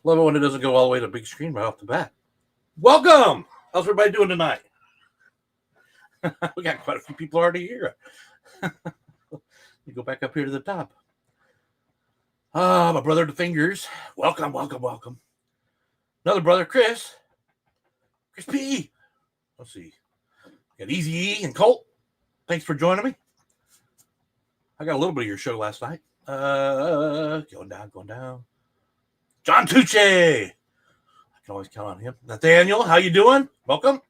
Love it when it doesn't go all the way to big screen right off the bat. Welcome! How's everybody doing tonight? We got quite a few people already here. You go back up here to the top. My brother, the Fingers. Welcome. Another brother, Chris P. Let's see. Got Easy E and Colt. Thanks for joining me. I got a little bit of your show last night. Going down. John Tucci. I can always count on him. Nathaniel, how you doing? Welcome.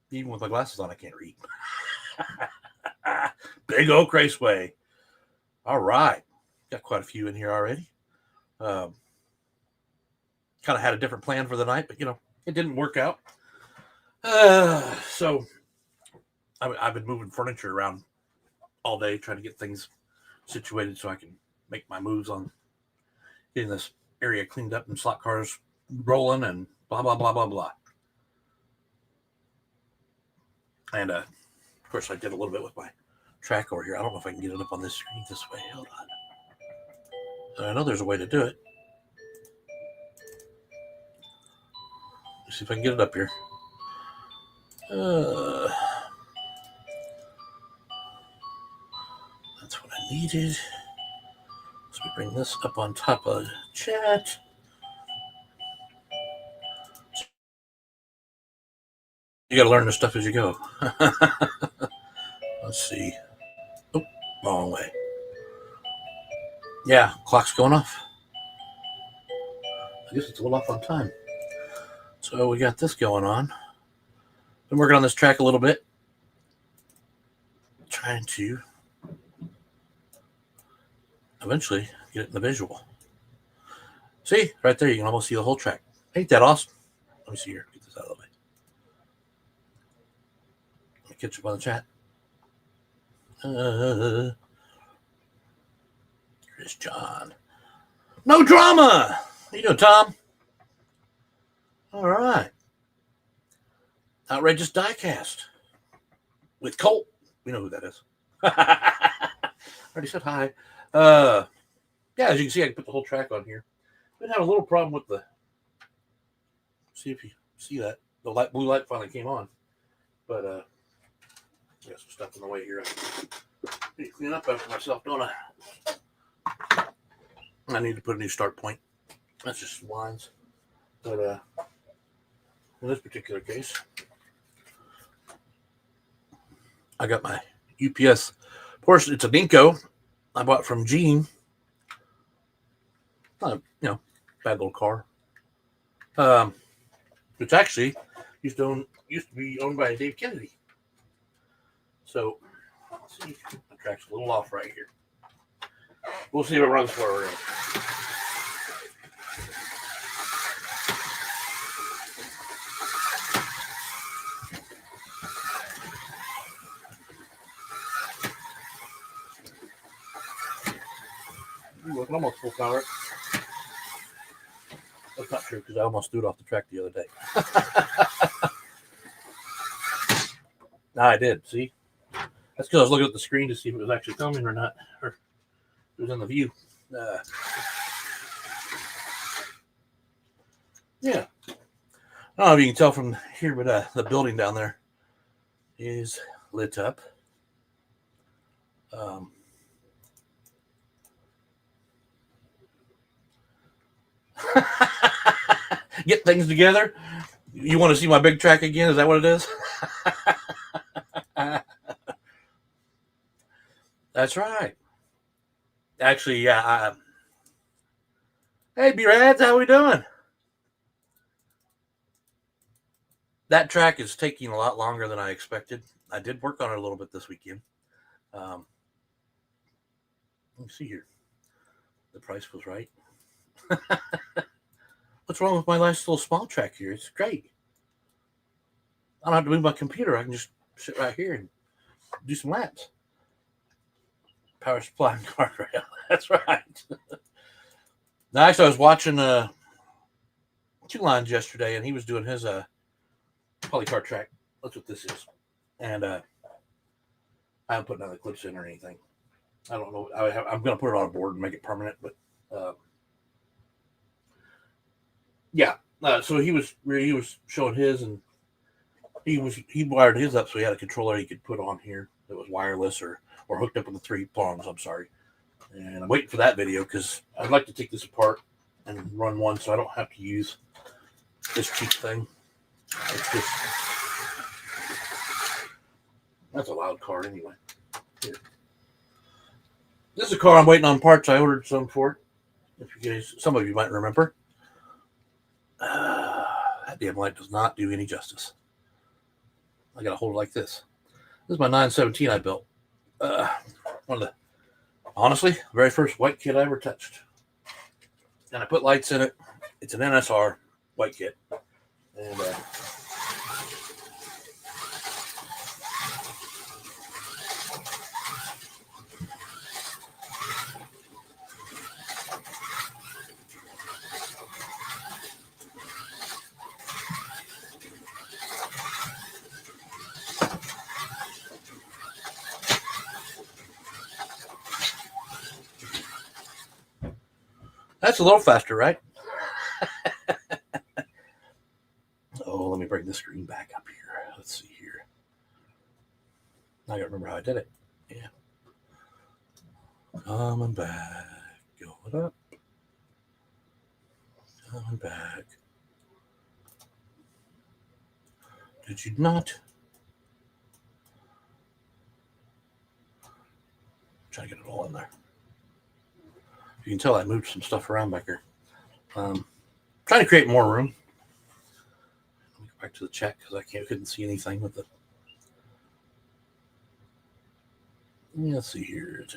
Even with my glasses on, I can't read. Big Oak Raceway. All right. Got quite a few in here already. Kind of had a different plan for the night, but, it didn't work out. So I've been moving furniture around all day, trying to get things situated so I can make my moves on getting this area cleaned up and slot cars rolling and blah, blah, blah, blah, blah. And, of course, I did a little bit with my track over here. I don't know if I can get it up on this screen this way. Hold on. I know there's a way to do it. Let's see if I can get it up here. That's what I needed. So we bring this up on top of chat. You got to learn this stuff as you go. Let's see. Oh, wrong way. Yeah, clock's going off. I guess it's a little off on time. So we got this going on. Been working on this track a little bit. Trying to eventually get it in the visual. See, right there, you can almost see the whole track. Ain't that awesome? Let me see here. Get this out of the way. Let me catch up on the chat. Here's John. No drama. How you doing, Tom? All right. Outrageous Diecast with Colt. We know who that is. Already said hi. Yeah, as you can see, I can put the whole track on here. Been having a little problem with the. See if you see that the blue light finally came on, but got some stuff in the way here. I need to clean up after myself, don't I? I need to put a new start point. That's just some lines, but in this particular case, I got my UPS Porsche. It's a Dinko I bought from Gene. Bad little car. Which actually used to be owned by Dave Kennedy. So let's see, the track's a little off right here. We'll see if it runs for her. Working almost full power. That's not true because I almost threw it off the track the other day. I did. See, that's because I was looking at the screen to see if it was actually filming or not, or it was in the view. Yeah, I don't know if you can tell from here, but the building down there is lit up. Get things together. You want to see my big track again? Is that what it is? That's right. Actually, yeah. Hey, B-Rads, how we doing? That track is taking a lot longer than I expected. I did work on it a little bit this weekend. Let me see here. The price was right. What's wrong with my nice little small track here? It's great. I don't have to move my computer. I can just sit right here and do some laps. Power supply and guardrail. That's right. Now, actually, I was watching Two Lines yesterday, and he was doing his polycar track. That's what this is. And I haven't put none of the clips in or anything. I don't know. I'm going to put it on a board and make it permanent, but Uh, yeah. So he was showing his, and he wired his up so he had a controller he could put on here that was wireless or hooked up with the 3 prongs. I'm sorry. And I'm waiting for that video because I'd like to take this apart and run one so I don't have to use this cheap thing. It's just, that's a loud car anyway. Here. This is a car I'm waiting on parts. I ordered some for it. If you guys, some of you might remember. That damn light does not do any justice. I got to hold it like this. This is my 917 I built. One of the, honestly, very first white kit I ever touched. And I put lights in it. It's an NSR white kit. And that's a little faster, right? Oh, let me bring the screen back up here. Let's see here. I gotta remember how I did it. Yeah. Coming back. Going up. Coming back. Did you not? Try to get it all in there. You can tell I moved some stuff around back here. Trying to create more room. Let me go back to the check because I couldn't see anything with it. Let's see here.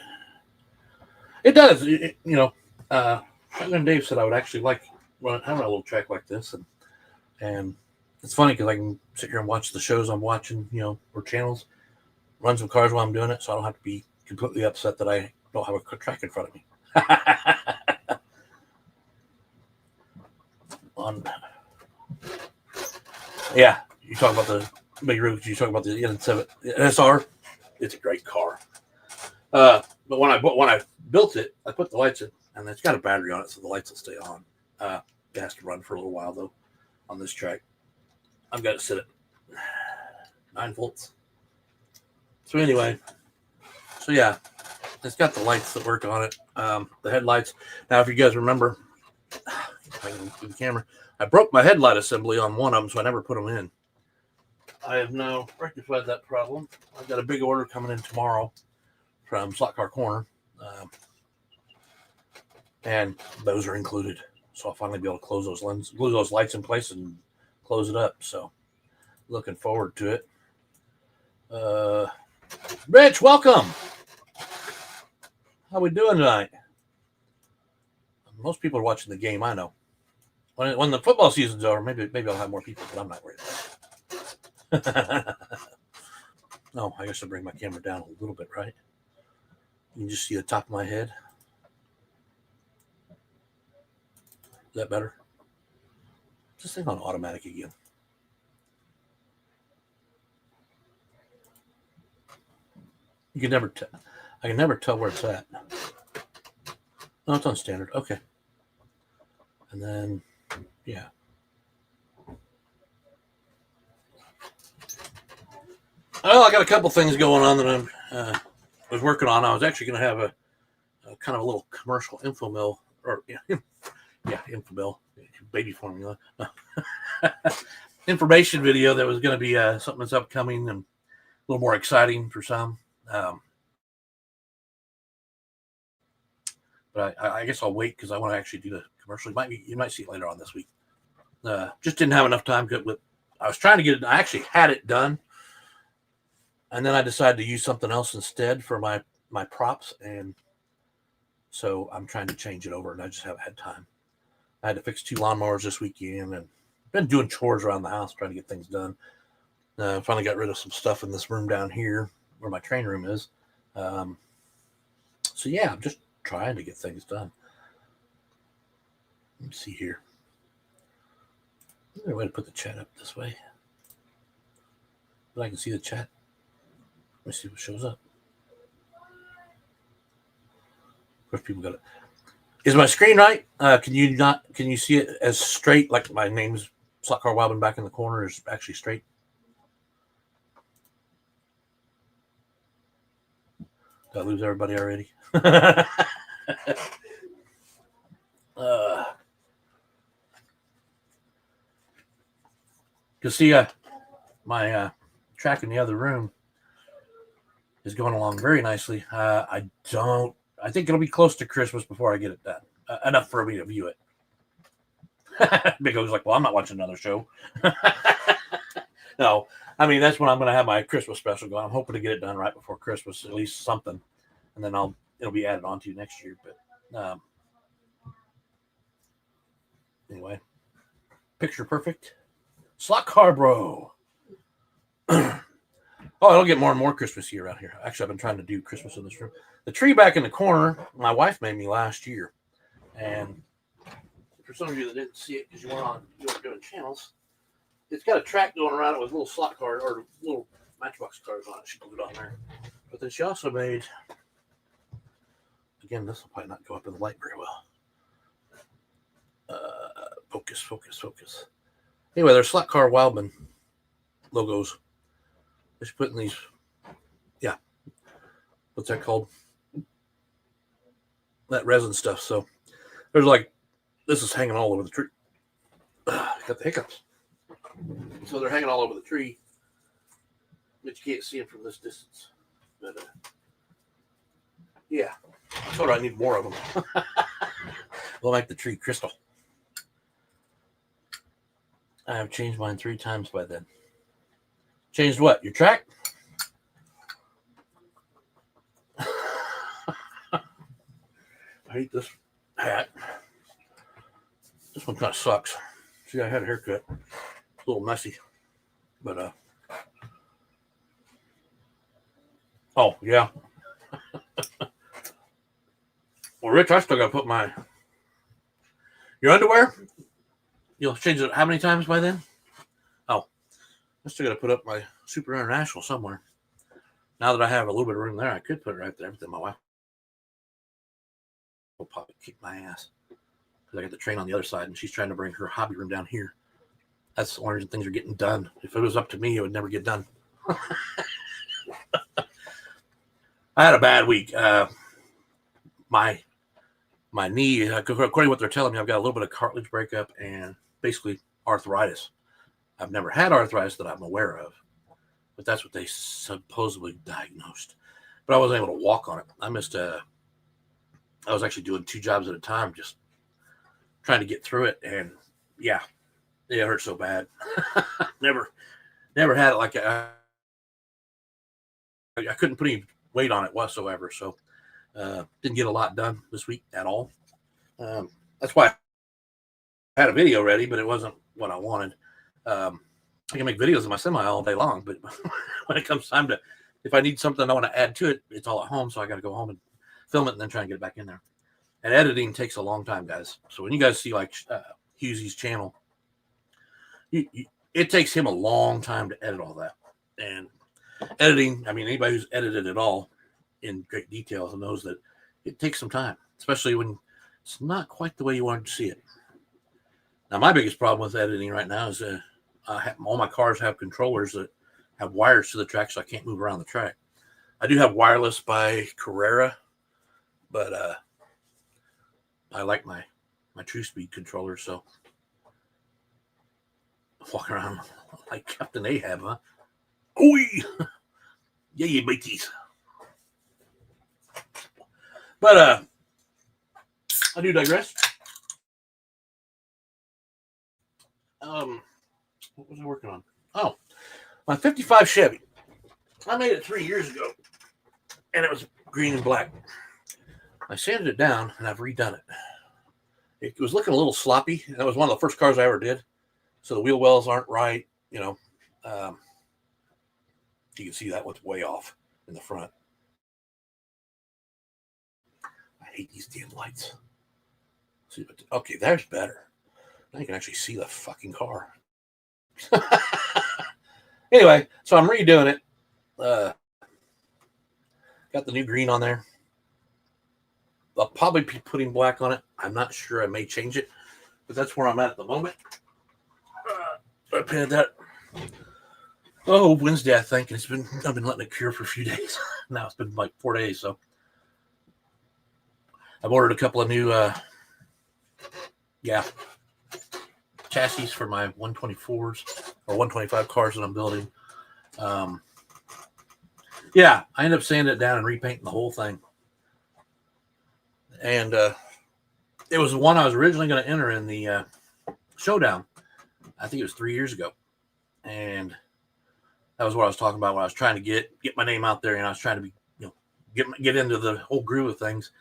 It does. Shotgun Dave said I would actually like having a little track like this, and it's funny because I can sit here and watch the shows I'm watching, or channels, run some cars while I'm doing it, so I don't have to be completely upset that I don't have a track in front of me. Yeah, you talk about the big roofs. You talk about the NSR. It's a great car. But when I built it, I put the lights in, and it's got a battery on it, so the lights will stay on. It has to run for a little while though. On this track, I've got it set at 9 volts. So anyway, yeah, it's got the lights that work on it. The headlights. Now, if you guys remember, if I can do the camera, I broke my headlight assembly on one of them, so I never put them in. I have now rectified that problem. I've got a big order coming in tomorrow from Slotcar Corner, and those are included. So I'll finally be able to close those lenses, glue those lights in place, and close it up. So looking forward to it. Rich, welcome. How we doing tonight? Most people are watching the game, I know. When the football season's over, maybe I'll have more people, but I'm not worried about it. No, I guess I'll bring my camera down a little bit, right? You can just see the top of my head. Is that better? This thing on automatic again. You can never tell. I can never tell where it's at. No, it's on standard. Okay. And then, yeah. Well, I got a couple things going on that I was working on. I was actually going to have a kind of a little commercial infomill, or infomill, baby formula, information video that was going to be something that's upcoming and a little more exciting for some. But I guess I'll wait because I want to actually do the commercial. You might see it later on this week. Just didn't have enough time. I was trying to get it. I actually had it done, and then I decided to use something else instead for my props, and so I'm trying to change it over, and I just haven't had time. I had to fix 2 lawnmowers this weekend, and been doing chores around the house trying to get things done. Finally got rid of some stuff in this room down here where my train room is. So yeah, I'm just trying to get things done. Let me see here. Is there a way to put the chat up this way? But I can see the chat. Let me see what shows up. Of course, people got it. Is my screen right? Can you not? Can you see it as straight? Like my name's Slotcar Wildman back in the corner is actually straight. Did I lose everybody already? You see, my track in the other room is going along very nicely. I think it'll be close to Christmas before I get it done. Enough for me to view it. Big O's like, well, I'm not watching another show. No, I mean, that's when I'm going to have my Christmas special going. I'm hoping to get it done right before Christmas, at least something. And then it'll be added on to next year. But anyway, picture perfect. Slot car, bro. Oh, it'll get more and more Christmassy around here. Actually, I've been trying to do Christmas in this room. The tree back in the corner, my wife made me last year. And for some of you that didn't see it because you weren't doing channels, it's got a track going around it with little slot cars or little matchbox cars on it. She glued on there. But then she also made, again, this will probably not go up in the light very well. Focus. Anyway, they're Slotcar Wildman logos. Just putting these, yeah, what's that called? That resin stuff. So there's like, this is hanging all over the tree. Got the hiccups. So they're hanging all over the tree, but you can't see them from this distance. But yeah, I told her I need more of them. We'll make the tree crystal. I have changed mine 3 times by then. Changed what? Your track? I hate this hat. This one kind of sucks. See, I had a haircut. It's a little messy. But, oh, yeah. Well, Rich, I still got to put your underwear? You'll change it how many times by then? Oh, I still got to put up my Super International somewhere. Now that I have a little bit of room there, I could put it right there. But then my wife will probably kick my ass because I got the train on the other side, and she's trying to bring her hobby room down here. That's the only reason things are getting done. If it was up to me, it would never get done. I had a bad week. My knee, according to what they're telling me, I've got a little bit of cartilage breakup and basically arthritis. I've never had arthritis that I'm aware of, but that's what they supposedly diagnosed. But I wasn't able to walk on it. I was actually doing 2 jobs at a time, just trying to get through it. And yeah, it hurt so bad. never had it like I couldn't put any weight on it whatsoever. So didn't get a lot done this week at all. That's why I had a video ready, but it wasn't what I wanted. I can make videos of my semi all day long, but when it comes time if I need something I want to add to it, it's all at home. So I got to go home and film it and then try and get it back in there. And editing takes a long time, guys. So when you guys see like Hughesy's channel, it takes him a long time to edit all that. And editing, I mean, anybody who's edited it all in great detail knows that it takes some time, especially when it's not quite the way you want to see it. Now, my biggest problem with editing right now is all my cars have controllers that have wires to the track, so I can't move around the track. I do have wireless by Carrera, but I like my True Speed controller, so I walk around like Captain Ahab, huh? Oi! Yeah, mateys. But I do digress. What was I working on? Oh, my 55 Chevy. I made it 3 years ago, and it was green and black. I sanded it down, and I've redone it. It was looking a little sloppy. That was one of the first cars I ever did, so the wheel wells aren't right. You know, you can see that one's way off in the front. I hate these damn lights. Okay, there's better. Now you can actually see the fucking car. Anyway, so I'm redoing it. Got the new green on there. I'll probably be putting black on it. I'm not sure. I may change it, but that's where I'm at the moment. I painted that Wednesday, I think, and I've been letting it cure for a few days. Now it's been like 4 days, so I've ordered a couple of new chassis for my 124s or 125 cars that I'm building. I ended up sanding it down and repainting the whole thing. And it was the one I was originally going to enter in the showdown. I think it was 3 years ago. And that was what I was talking about when I was trying to get my name out there, and I was trying to be, get into the whole groove of things.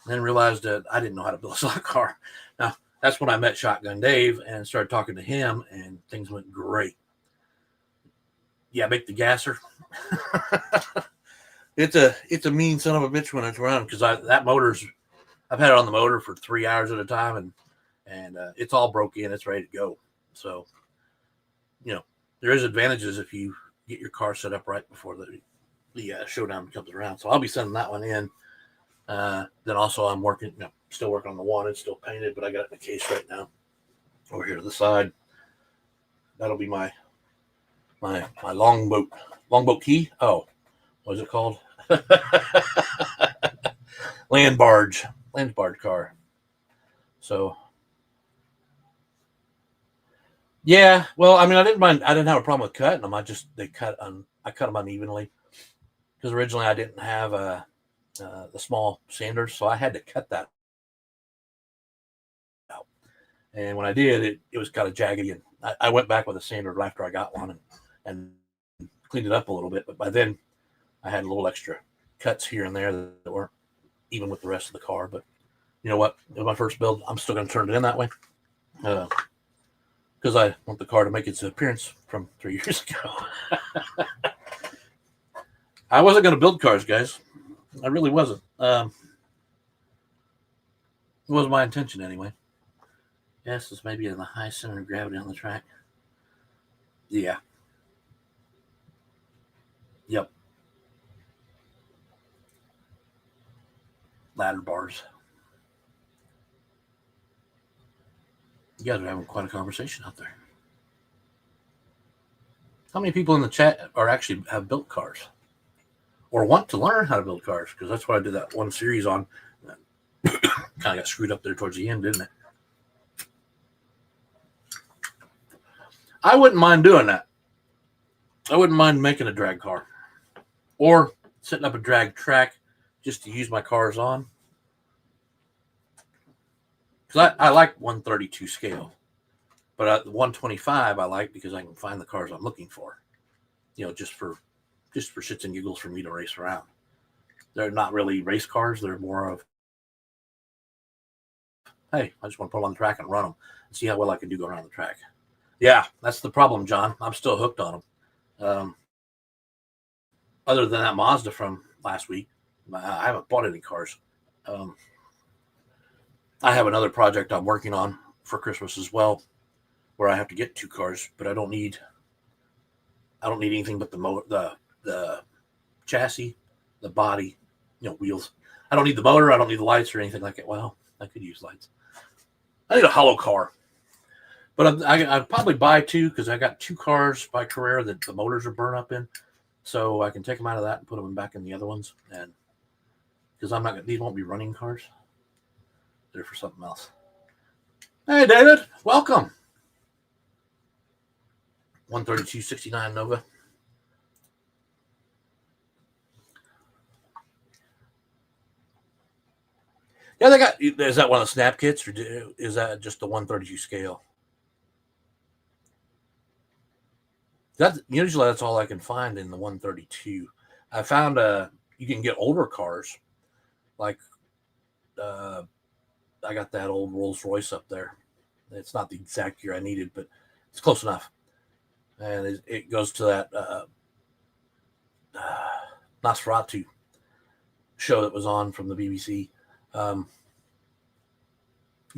And then realized that I didn't know how to build a slot car. Now, that's when I met Shotgun Dave and started talking to him, and things went great. Yeah, make the gasser. It's a mean son of a bitch when it's running, because I've had it on the motor for 3 hours at a time, and it's all broke in. It's ready to go. So, there is advantages if you get your car set up right before the showdown comes around. So I'll be sending that one in. Then also I'm still working on the one. It's still painted, but I got it in a case right now over here to the side. That'll be my longboat key. Oh, what is it called? land barge car. So yeah, well, I mean, I didn't have a problem with cutting them. I cut them unevenly, because originally I didn't have the small sanders, so I had to cut that out. And when I did, it was kind of jaggedy, and I went back with a sander after I got one and cleaned it up a little bit. But by then, I had a little extra cuts here and there that weren't even with the rest of the car. But you know what? It was my first build. I'm still going to turn it in that way, because I want the car to make its appearance from 3 years ago. I wasn't going to build cars, guys. I really wasn't. It wasn't my intention anyway. Yes, it's maybe in the high center of gravity on the track. Yeah. Yep. Ladder bars. You guys are having quite a conversation out there. How many people in the chat have built cars or want to learn how to build cars? Because that's what I did that one series on. Kind of got screwed up there towards the end, didn't it? I wouldn't mind doing that. I wouldn't mind making a drag car or setting up a drag track just to use my cars on. Because I like 132 scale, but the 125 I like because I can find the cars I'm looking for. Just for shits and giggles for me to race around. They're not really race cars. They're more of, hey, I just want to put them on the track and run them and see how well I can do go around the track. Yeah, that's the problem, John. I'm still hooked on them. Other than that Mazda from last week, I haven't bought any cars. I have another project I'm working on for Christmas as well, where I have to get 2 cars, but I don't need anything but the chassis, the body, wheels. I don't need the motor. I don't need the lights or anything like that. Well, I could use lights. I need a hollow car. But I'd probably buy 2, because I got 2 cars by Carrera that the motors are burnt up in. So I can take them out of that and put them back in the other ones. And because these won't be running cars. They're for something else. Hey, David. Welcome. 13269 Nova. Yeah, is that one of the snap kits, or is that just the 132 scale? Usually that's all I can find in the 132. I found you can get older cars, like I got that old Rolls Royce up there. It's not the exact year I needed, but it's close enough. And it goes to that Nosferatu show that was on from the BBC,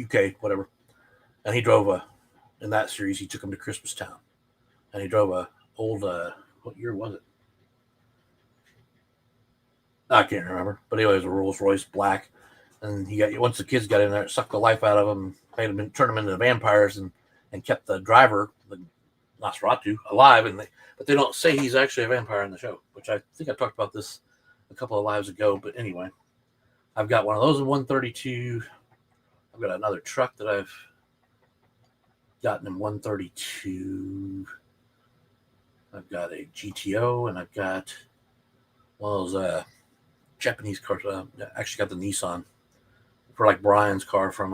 UK, whatever. And he drove in that series, he took him to Christmastown. And he drove a old, what year was it? I can't remember. But anyway, it was a Rolls Royce black. And once the kids got in there, it sucked the life out of them, turned them into vampires, and kept the driver, the Nosferatu, alive. But they don't say he's actually a vampire in the show, which I think I talked about this a couple of lives ago. But anyway, I've got one of those in 132. I've got another truck that I've gotten in 132. I've got a GTO, and I've got one of those Japanese cars. I actually got the Nissan for like Brian's car from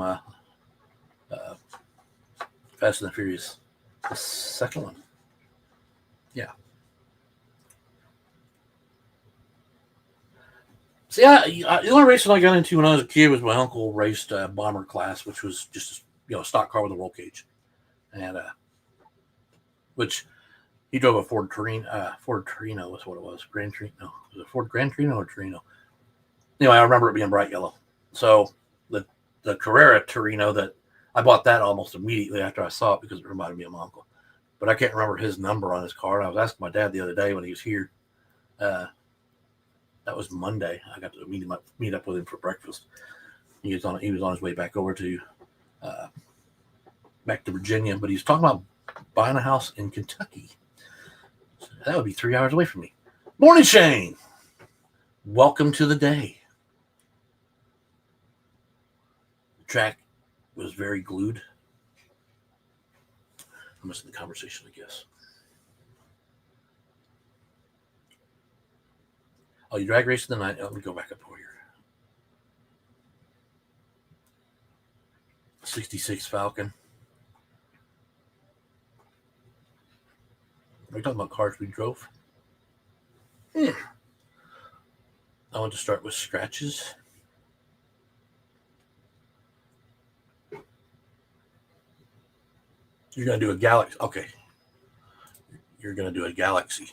Fast and the Furious. The second one. Yeah. See, the only racing I got into when I was a kid was my uncle raced bomber class, which was just a stock car with a roll cage, and which he drove a Ford Torino. Ford Torino was what it was. Grand Torino. Was it Ford Grand Torino or Torino? Anyway, I remember it being bright yellow. So the Carrera Torino, that I bought that almost immediately after I saw it because it reminded me of my uncle. But I can't remember his number on his car. And I was asking my dad the other day when he was here. That was Monday. I got to meet up with him for breakfast. He was on his way back over to Virginia, but he was talking about buying a house in Kentucky. So that would be 3 hours away from me. Morning, Shane. Welcome to the day. The track was very glued. I missed the conversation, I guess. Oh, you drag racing tonight? Let me go back up over here. 66 Falcon. Are we talking about cars we drove? I want to start with scratches. You're going to do a Galaxy. Okay. You're going to do a Galaxy.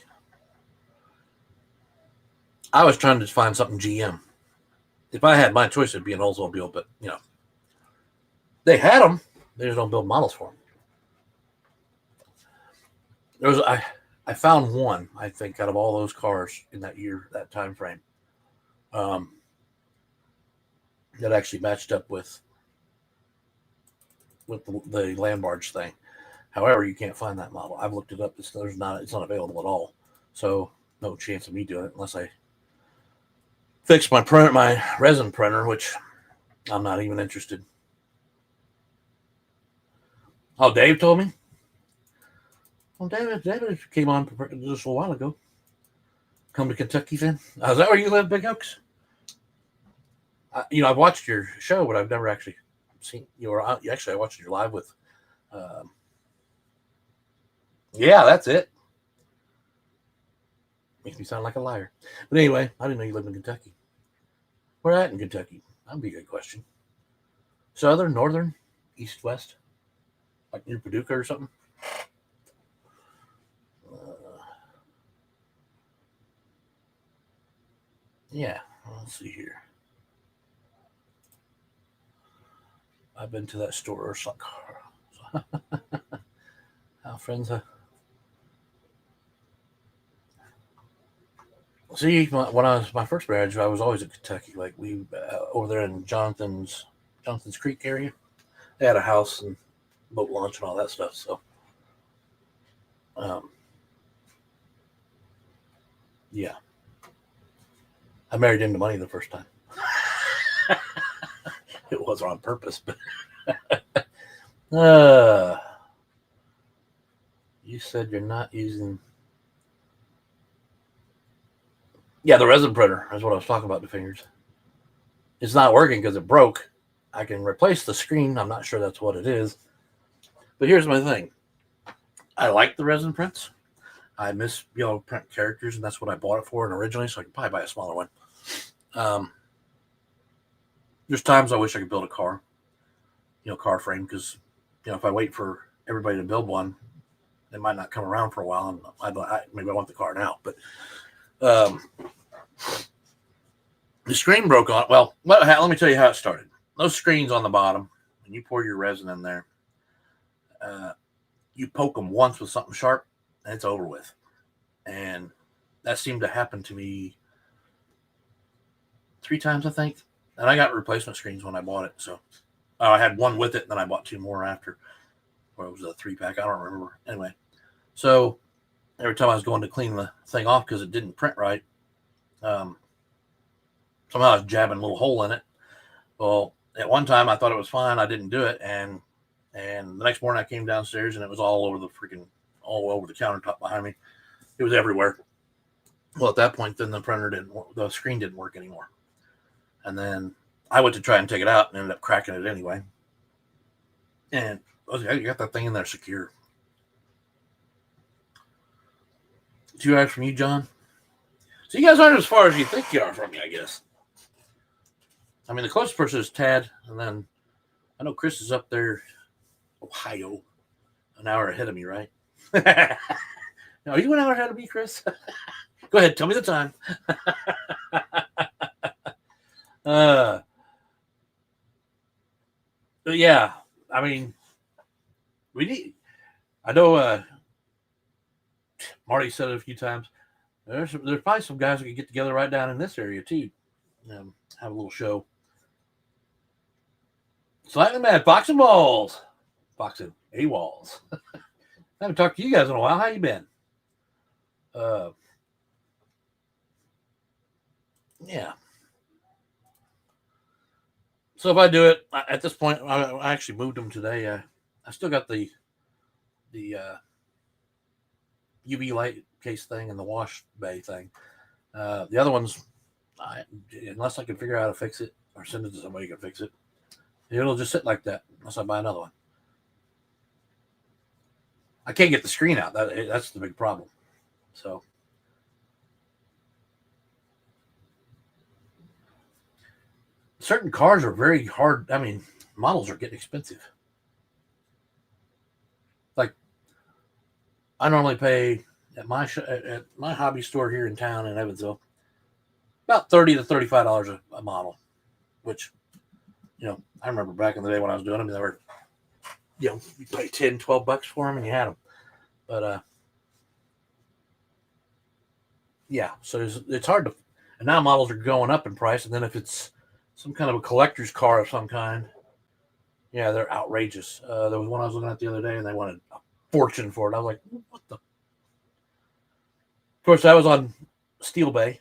I was trying to find something GM. If I had my choice, it'd be an Oldsmobile, but, they had them. They just don't build models for them. I found one, I think, out of all those cars in that year, that time frame, that actually matched up with the land barge thing. However, you can't find that model. I've looked it up. It's not available at all. So no chance of me doing it unless I fix my resin printer, which I'm not even interested. Oh, Dave told me. Well, David came on just a little while ago. Come to Kentucky then? Is that where you live, Big Oaks? I've watched your show, but I've never actually seen you. Actually, I watched you live with. Yeah, that's it. Makes me sound like a liar. But anyway, I didn't know you lived in Kentucky. Where at in Kentucky? That'd be a good question. Southern, northern, east, west? Like near Paducah or something? Yeah, let's see here. I've been to that store or Slotcar. Our friends. See, when I was my first marriage, I was always in Kentucky. Like we over there in Johnson's Creek area, they had a house and boat launch and all that stuff. So, yeah, I married into money the first time. It wasn't on purpose, but you said you're not using. Yeah, the resin printer is what I was talking about, the fingers. It's not working because it broke. I can replace the screen. I'm not sure that's what it is. But here's my thing. I like the resin prints. I miss being able to print characters, and that's what I bought it for originally, so I could probably buy a smaller one. There's times I wish I could build a car, car frame, because, if I wait for everybody to build one, it might not come around for a while, and maybe I want the car now. But the screen broke on. Well, let me tell you how it started. Those screens on the bottom, and you pour your resin in there, you poke them once with something sharp, and it's over with. And that seemed to happen to me 3 times, I think. And I got replacement screens when I bought it. So I had one with it, and then I bought 2 more after. Or it was a 3-pack. I don't remember. Anyway, so every time I was going to clean the thing off because it didn't print right, somehow I was jabbing a little hole in it. Well, at one time I thought it was fine. I didn't do it, and the next morning I came downstairs and it was all over the countertop behind me. It was everywhere. Well, at that point, then the screen didn't work anymore, and then I went to try and take it out and ended up cracking it anyway. And you got that thing in there secure. 2 hours from you, John. So you guys aren't as far as you think you are from me, I guess. I mean, the closest person is Tad, and then I know Chris is up there, Ohio, an hour ahead of me, right? Now, are you an hour ahead of me, Chris? Go ahead, tell me the time. But yeah, I mean, I know Marty said it a few times. There's probably some guys that could get together right down in this area too. Have a little show. Slightly mad, boxing balls. Boxing AWOLs. I haven't talked to you guys in a while. How you been? Yeah. So if I do it at this point, I actually moved them today. I still got the UV light case thing and the wash bay thing. The other ones, unless I can figure out how to fix it or send it to somebody who can fix it, it'll just sit like that unless I buy another one. I can't get the screen out. That's the big problem. So certain cars are very hard. I mean, models are getting expensive. Like I normally pay at my hobby store here in town in Evansville about $30 to $35 a model, which I remember back in the day when I was doing them, they were you pay $10-$12 for them and you had them. But yeah, so it's hard to. And now models are going up in price, and then if it's some kind of a collector's car of some kind, yeah, they're outrageous. There was one I was looking at the other day, and they wanted a fortune for it. I was like, what the? Of course, I was on Steel Bay.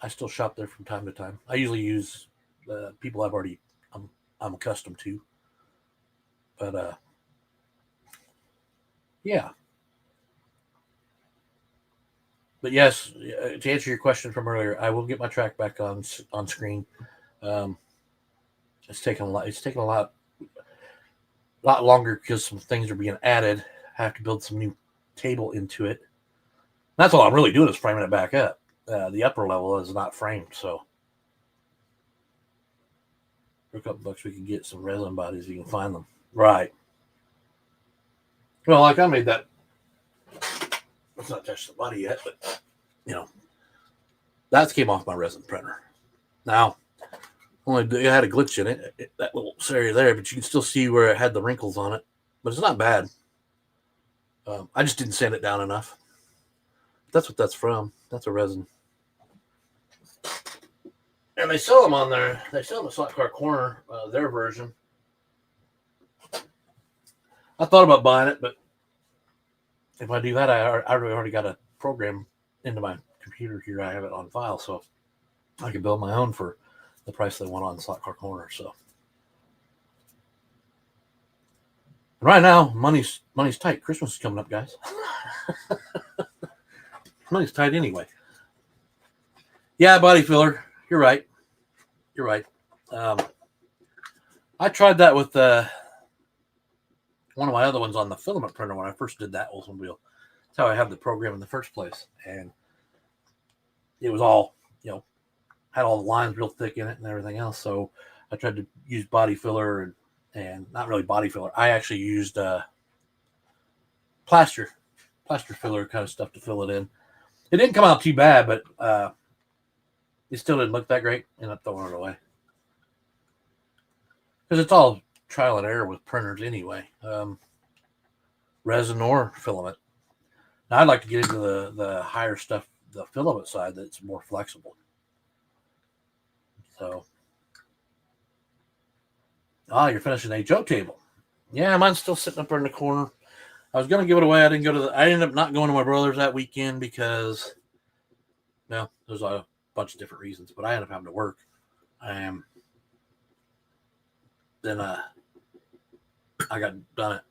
I still shop there from time to time. I usually use people I'm accustomed to. But yeah. But yes, to answer your question from earlier, I will get my track back on screen. It's taken a lot. It's taken a lot longer because some things are being added. I have to build some new table into it. That's all I'm really doing is framing it back up. The upper level is not framed, so for a couple bucks we can get some resin bodies if you can find them. Right. Well, like I made that. Let's not touch the body yet, but that came off my resin printer. Now, only it had a glitch in it, that little area there, but you can still see where it had the wrinkles on it. But it's not bad. I just didn't sand it down enough. That's what that's from. That's a resin. And they sell them on there. They sell them at Slotcar Corner, their version. I thought about buying it, but if I do that, I already got a program into my computer here. I have it on file, so I can build my own for the price they want on Slotcar Corner. So right now, money's tight. Christmas is coming up, guys. Money's tight anyway. Yeah, body filler. You're right. You're right. I tried that with one of my other ones on the filament printer when I first did that Oldsmobile. That's how I have the program in the first place. And it was all, had all the lines real thick in it and everything else. So I tried to use body filler and not really body filler. I actually used plaster filler kind of stuff to fill it in. It didn't come out too bad, but it still didn't look that great. Ended up throwing it away. Because it's all trial and error with printers anyway. Resin or filament. Now I'd like to get into the higher stuff, the filament side that's more flexible. So, you're finishing a HO table. Yeah, mine's still sitting up there in the corner. I was gonna give it away. I ended up not going to my brother's that weekend because, well, there's a bunch of different reasons, but I ended up having to work. Then I got done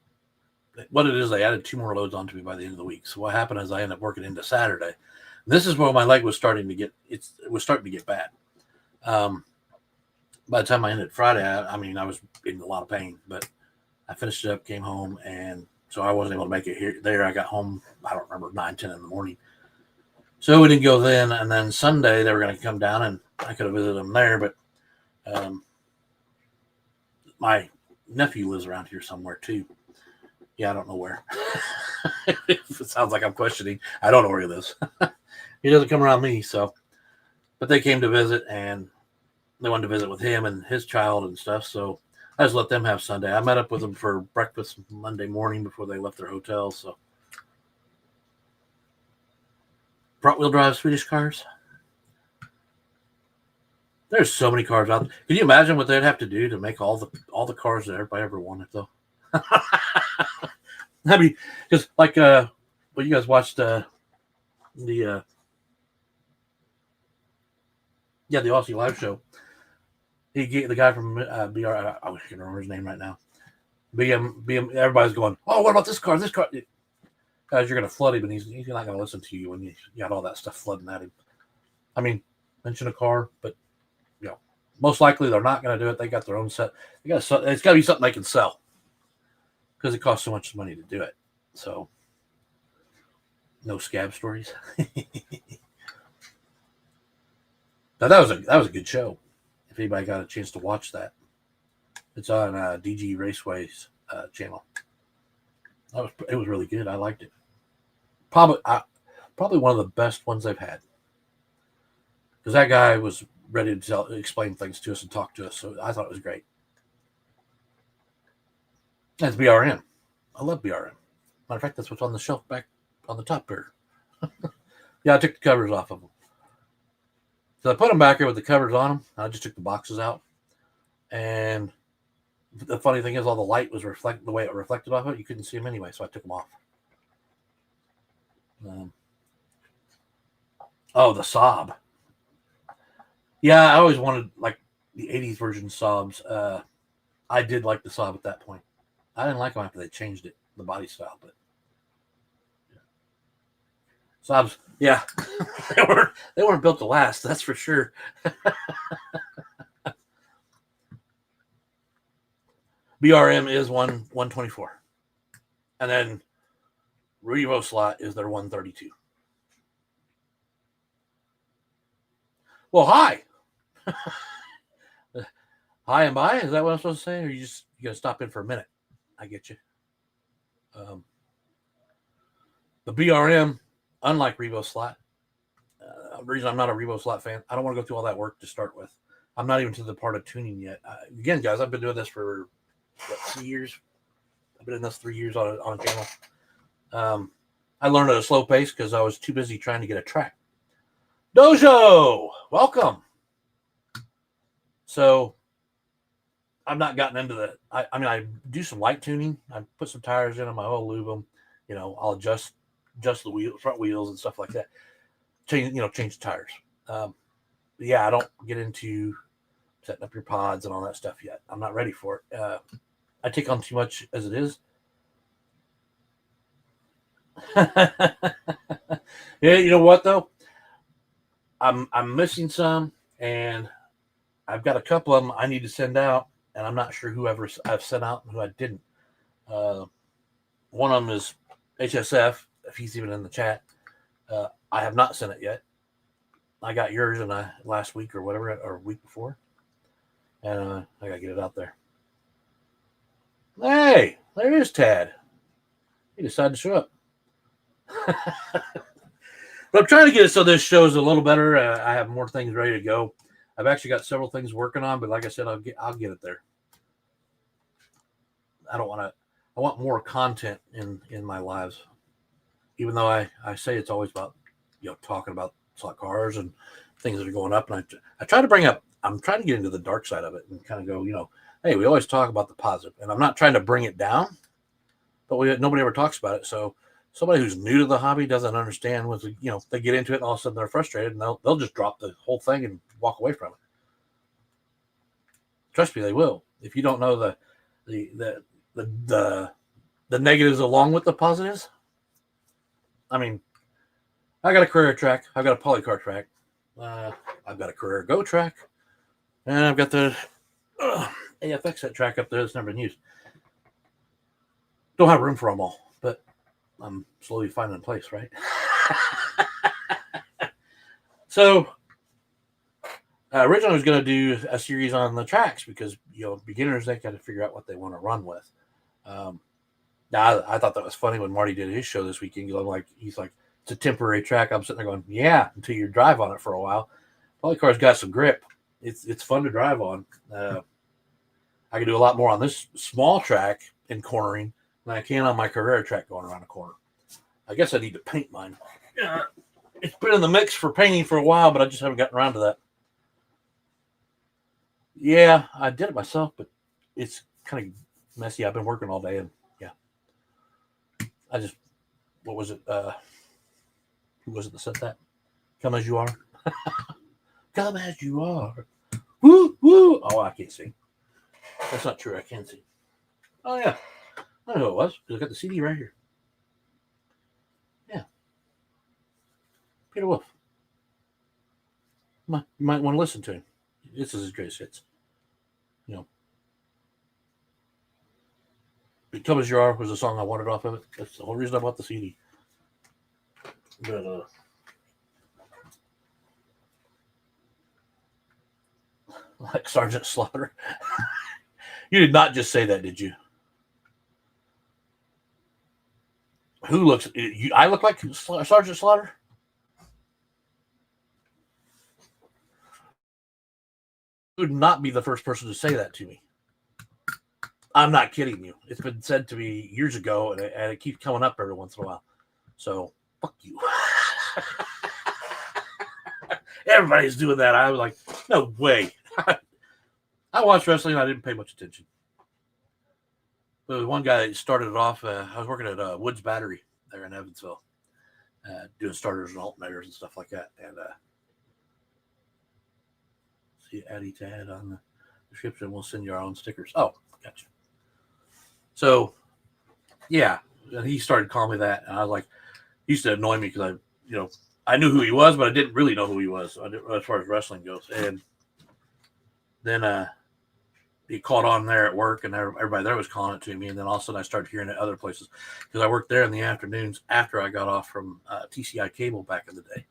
it. What it is, they added 2 more loads onto me by the end of the week. So what happened is I ended up working into Saturday. This is where my leg was starting to get bad. By the time I ended Friday, I was in a lot of pain, but I finished it up, came home, and so I wasn't able to make it there. I got home, I don't remember, 9, 10 in the morning. So we didn't go then, and then Sunday they were going to come down, and I could have visited them there, but my nephew lives around here somewhere too. Yeah, I don't know where. It sounds like I'm questioning. I don't know where he lives. He doesn't come around me, so. But they came to visit, and they wanted to visit with him and his child and stuff, so I just let them have Sunday. I met up with them for breakfast Monday morning before they left their hotel, so. Front-wheel drive Swedish cars. There's so many cars out there. Can you imagine what they'd have to do to make all the cars that everybody ever wanted, though? I mean, just like you guys watched the Aussie live show. The guy from BR. I wish I could remember his name right now. BM. Everybody's going, oh, what about this car? This car. Guys, you're going to flood him, and he's not going to listen to you when you got all that stuff flooding at him. I mean, mention a car, but most likely they're not going to do it. They got their own set. It's got to be something they can sell because it costs so much money to do it. So, no scab stories. But that was a good show. If anybody got a chance to watch that, it's on DG Raceway's channel. It was really good. I liked it. Probably one of the best ones I've had because that guy was ready to explain things to us and talk to us. So I thought it was great. That's BRM. I love BRM. Matter of fact, that's what's on the shelf back on the top here. Yeah, I took the covers off of them. So I put them back here with the covers on them. I just took the boxes out. And the funny thing is all the light was the way it reflected off it. You couldn't see them anyway, so I took them off. The Saab. Yeah, I always wanted like the 80s version Saabs. I did like the Saab at that point. I didn't like them after they changed it, the body style, but Saabs, yeah, they weren't built to last. That's for sure. BRM is 124, and then Revo Slot is their 132. Well, hi. Hi and bye. Is that what I'm supposed to say? Or you gotta stop in for a minute? I get you. The BRM, unlike Revo Slot, the reason I'm not a Revo Slot fan, I don't want to go through all that work to start with. I'm not even to the part of tuning yet. Again, guys, I've been doing this for 3 years. I've been in this 3 years on a channel. I learned at a slow pace because I was too busy trying to get a track. Dojo, welcome. So I've not gotten into that. I do some light tuning. I put some tires in them. I will lube them. I'll adjust the front wheels and stuff like that. Change the tires. I don't get into setting up your pods and all that stuff yet. I'm not ready for it. I take on too much as it is. Yeah, you know what though? I'm missing some, and I've got a couple of them I need to send out, and I'm not sure whoever I've sent out and who I didn't. One of them is HSF, if he's even in the chat. I have not sent it yet. I got yours last week or whatever, or week before, and I gotta get it out there. Hey, there is Tad. He decided to show up. But I'm trying to get it so this show's a little better. I have more things ready to go. I've actually got several things working on, but like I said, I'll get it there. I want more content in my lives, even though I say it's always about talking about slot cars and things that are going up. And I try to bring up, I'm trying to get into the dark side of it and kind of go, hey, we always talk about the positive, and I'm not trying to bring it down, but nobody ever talks about it. So somebody who's new to the hobby doesn't understand what they get into it, and all of a sudden they're frustrated, and they'll just drop the whole thing and walk away from it. Trust me, they will. If you don't know the negatives along with the positives. I mean, I got a Carrera track, I've got a polycar track, I've got a Carrera Go track, and I've got the AFX set track up there that's never been used. Don't have room for them all, but I'm slowly finding a place, right? So originally I was going to do a series on the tracks because beginners, they got to figure out what they want to run with. Now I thought that was funny when Marty did his show this weekend. He's like, it's a temporary track. I'm sitting there going, yeah, until you drive on it for a while. Polycar's got some grip. It's fun to drive on. I can do a lot more on this small track in cornering than I can on my Carrera track going around a corner. I guess I need to paint mine. It's been in the mix for painting for a while, but I just haven't gotten around to that. Yeah, I did it myself, but it's kind of messy. I've been working all day, and yeah. What was it? Who was it that said that? Come as you are. Come as you are. Woo, woo. Oh, I can't sing. That's not true. I can sing. Oh, yeah. I know who it was. I got the CD right here. Yeah. Peter Wolf. You might want to listen to him. This is his greatest hits. Come as you are was the song I wanted off of it. That's the whole reason I bought the CD. But, like Sergeant Slaughter. You did not just say that, did you? Who looks? I look like Sergeant Slaughter? You would not be the first person to say that to me. I'm not kidding you. It's been said to me years ago, and it keeps coming up every once in a while. So, fuck you. Everybody's doing that. I was like, no way. I watched wrestling, and I didn't pay much attention. There was one guy that started it off. I was working at Woods Battery there in Evansville, doing starters and alternators and stuff like that. And see Addy Tad on the description. We'll send you our own stickers. Oh, gotcha. So, yeah, and he started calling me that, and I was like, he used to annoy me because I knew who he was, but I didn't really know who he was as far as wrestling goes. And then he caught on there at work, and everybody there was calling it to me. And then all of a sudden, I started hearing it other places because I worked there in the afternoons after I got off from TCI Cable back in the day.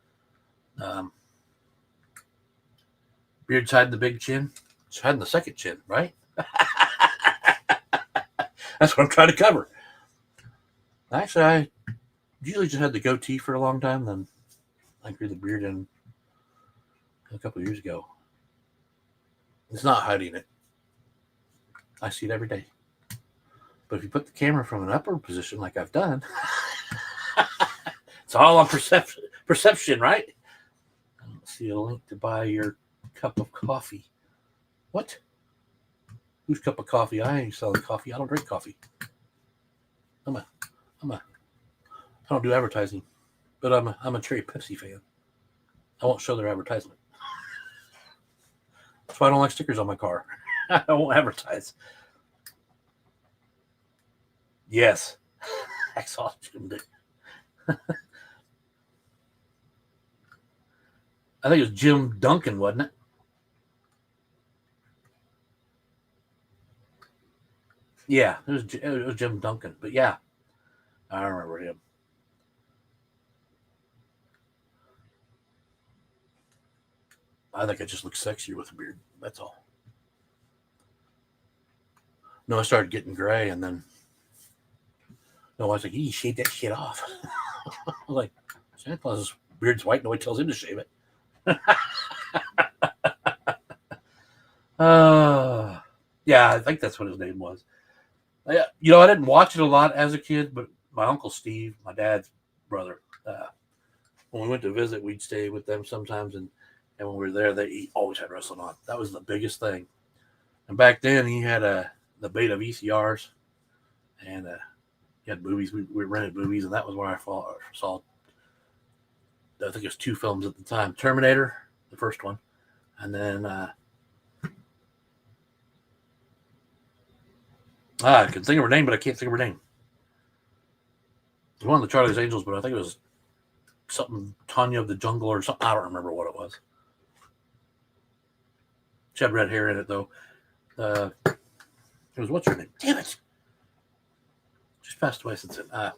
Beard's hiding the big chin. It's hiding the second chin, right? That's what I'm trying to cover. Actually, I usually just had the goatee for a long time. Then I grew the beard in a couple of years ago. It's not hiding it. I see it every day. But if you put the camera from an upward position like I've done, it's all on perception, right? I don't see a link to buy your cup of coffee. What? Whose cup of coffee? I ain't selling coffee. I don't drink coffee. I don't do advertising, but I'm a Cherry Pepsi fan. I won't show their advertisement. That's why I don't like stickers on my car. I won't advertise. Yes. I saw Jim. I think it was Jim Duncan, wasn't it? Yeah, it was Jim Duncan. But yeah, I remember him. I think I just look sexier with a beard. That's all. No, I started getting gray, and then I was like, you shave that shit off. I was like, Santa Claus's beard's white. Nobody tells him to shave it. Yeah, I think that's what his name was. I didn't watch it a lot as a kid, but my Uncle Steve, my dad's brother, when we went to visit, we'd stay with them sometimes, and when we were there, they always had wrestling on. That was the biggest thing. And back then, he had the beta VCRs, and he had movies. We rented movies, and that was where I saw. I think it was 2 films at the time: Terminator, the first one, and then I can think of her name, but I can't think of her name. It was one of the Charlie's Angels, but I think it was something Tanya of the Jungle or something. I don't remember what it was. She had red hair in it though. It was what's her name? Damn it! Just passed away since then.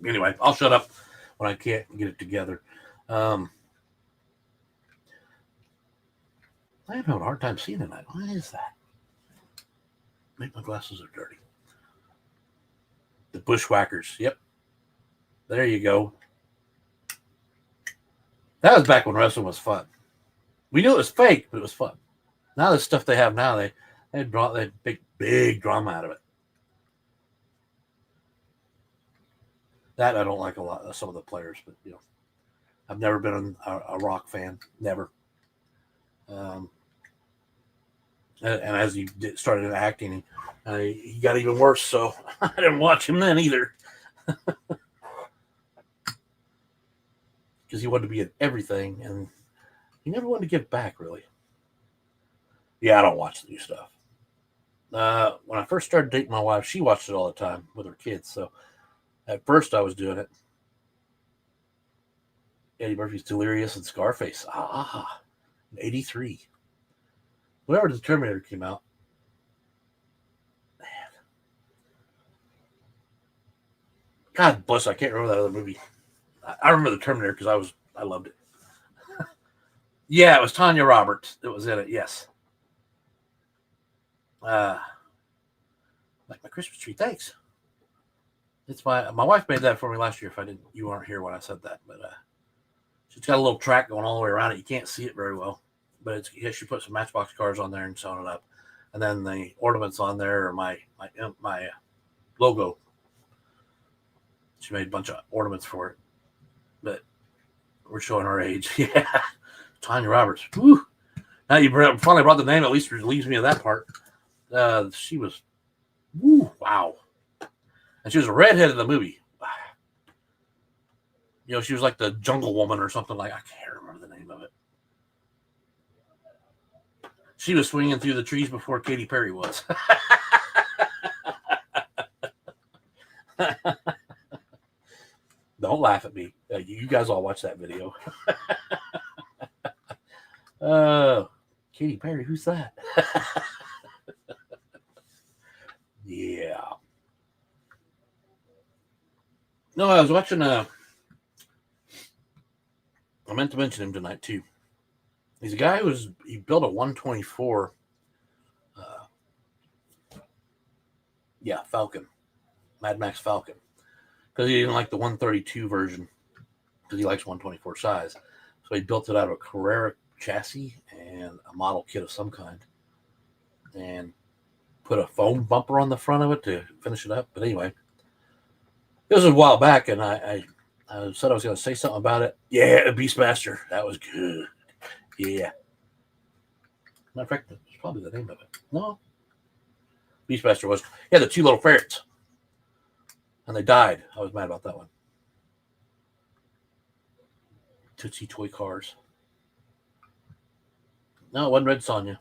Anyway, I'll shut up when I can't get it together. I'm having a hard time seeing tonight. Why is that? Maybe my glasses are dirty. The Bushwhackers. Yep. There you go. That was back when wrestling was fun. We knew it was fake, but it was fun. Now the stuff they have now, they big drama out of it. That I don't like a lot of some of the players, but I've never been a Rock fan, never. And as he started acting, he got even worse. So I didn't watch him then either, because he wanted to be in everything, and he never wanted to give back really. Yeah, I don't watch the new stuff. When I first started dating my wife, she watched it all the time with her kids. So at first I was doing it. Eddie Murphy's Delirious and Scarface. In 83. Whenever the Terminator came out. Man. God bless, I can't remember that other movie. I remember the Terminator because I loved it. Yeah, it was Tanya Roberts that was in it, yes. Like my Christmas tree, thanks. It's my wife made that for me last year. You weren't here when I said that, but she's got a little track going all the way around it. You can't see it very well, but she put some Matchbox cars on there and sewn it up, and then the ornaments on there are my logo. She made a bunch of ornaments for it, but we're showing our age. Yeah, Tanya Roberts. Woo. Now you finally brought the name. At least relieves me of that part. She was, wow. And she was a redhead in the movie. She was like the Jungle Woman or something like. I can't remember the name of it. She was swinging through the trees before Katy Perry was. Don't laugh at me. You guys all watch that video. Katy Perry, who's that? Yeah. No, I was watching I meant to mention him tonight too. He's a guy he built a 124 Falcon. Mad Max Falcon. Because he didn't like the 132 version. Because he likes 124 size. So he built it out of a Carrera chassis and a model kit of some kind. And put a foam bumper on the front of it to finish it up. But anyway, this was a while back, and I said I was going to say something about it. Yeah, Beastmaster. That was good. Yeah. Matter of fact, that's probably the name of it. No. Beastmaster was. Yeah, the 2 little ferrets. And they died. I was mad about that one. Tootsie Toy Cars. No, it wasn't Red Sonja.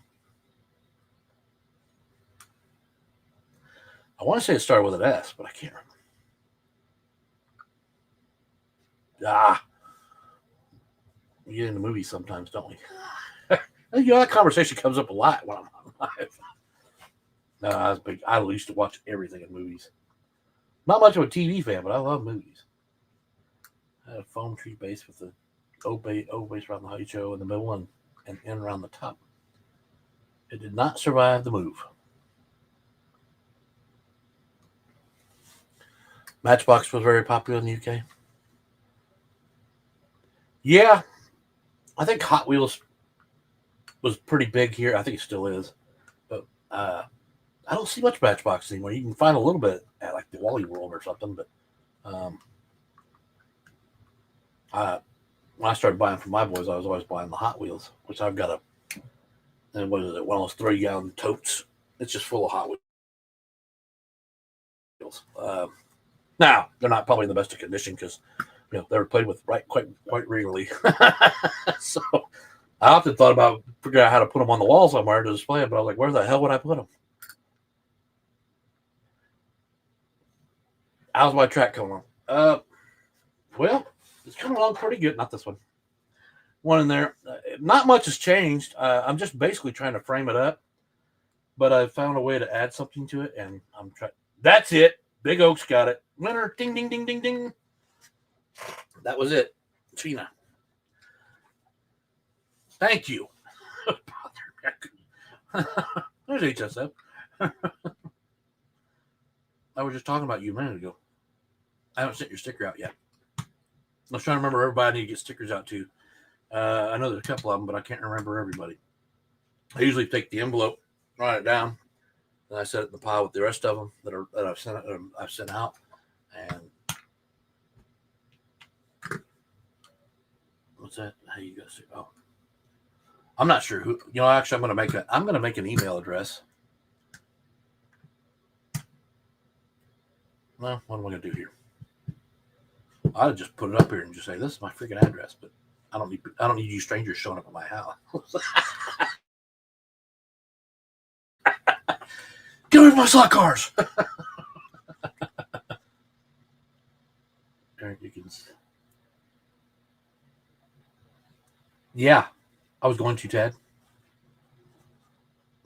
I want to say it started with an S, but I can't remember. We get into movies sometimes, don't we? That conversation comes up a lot when I'm on live. No, I was big. I used to watch everything in movies. Not much of a TV fan, but I love movies. I had a foam tree base with the O base around the height show in the middle and in around the top. It did not survive the move. Matchbox was very popular in the UK. Yeah, I think Hot Wheels was pretty big here. I think it still is. But I don't see much Matchbox anymore. You can find a little bit at like the Wally World or something, but I when I started buying for my boys, I was always buying the Hot Wheels, which I've got and what is it, one of those 3-gallon totes. It's just full of Hot Wheels. Now they're not probably in the best of condition because they were played with quite regularly. So I often thought about figuring out how to put them on the wall somewhere to display them, but I was like, where the hell would I put them? How's my track coming along? Well, it's coming along pretty good. Not this one. One in there. Not much has changed. I'm just basically trying to frame it up, but I found a way to add something to it, and I'm trying. That's it. Big Oak's got it. Winner. Ding, ding, ding, ding, ding. That was it. Tina. Thank you. There's HSF. I was just talking about you a minute ago. I haven't sent your sticker out yet. I was trying to remember everybody I need to get stickers out to. I know there's a couple of them, but I can't remember everybody. I usually take the envelope, write it down, and I set it in the pile with the rest of them that I've sent out. And what's that? How you guys say? Oh, I'm not sure who. Actually, I'm gonna make an email address. Well, what am I gonna do here? I'd just put it up here and just say this is my freaking address, but I don't need you strangers showing up at my house. Get rid of my slot cars. Yeah, I was going to, Ted.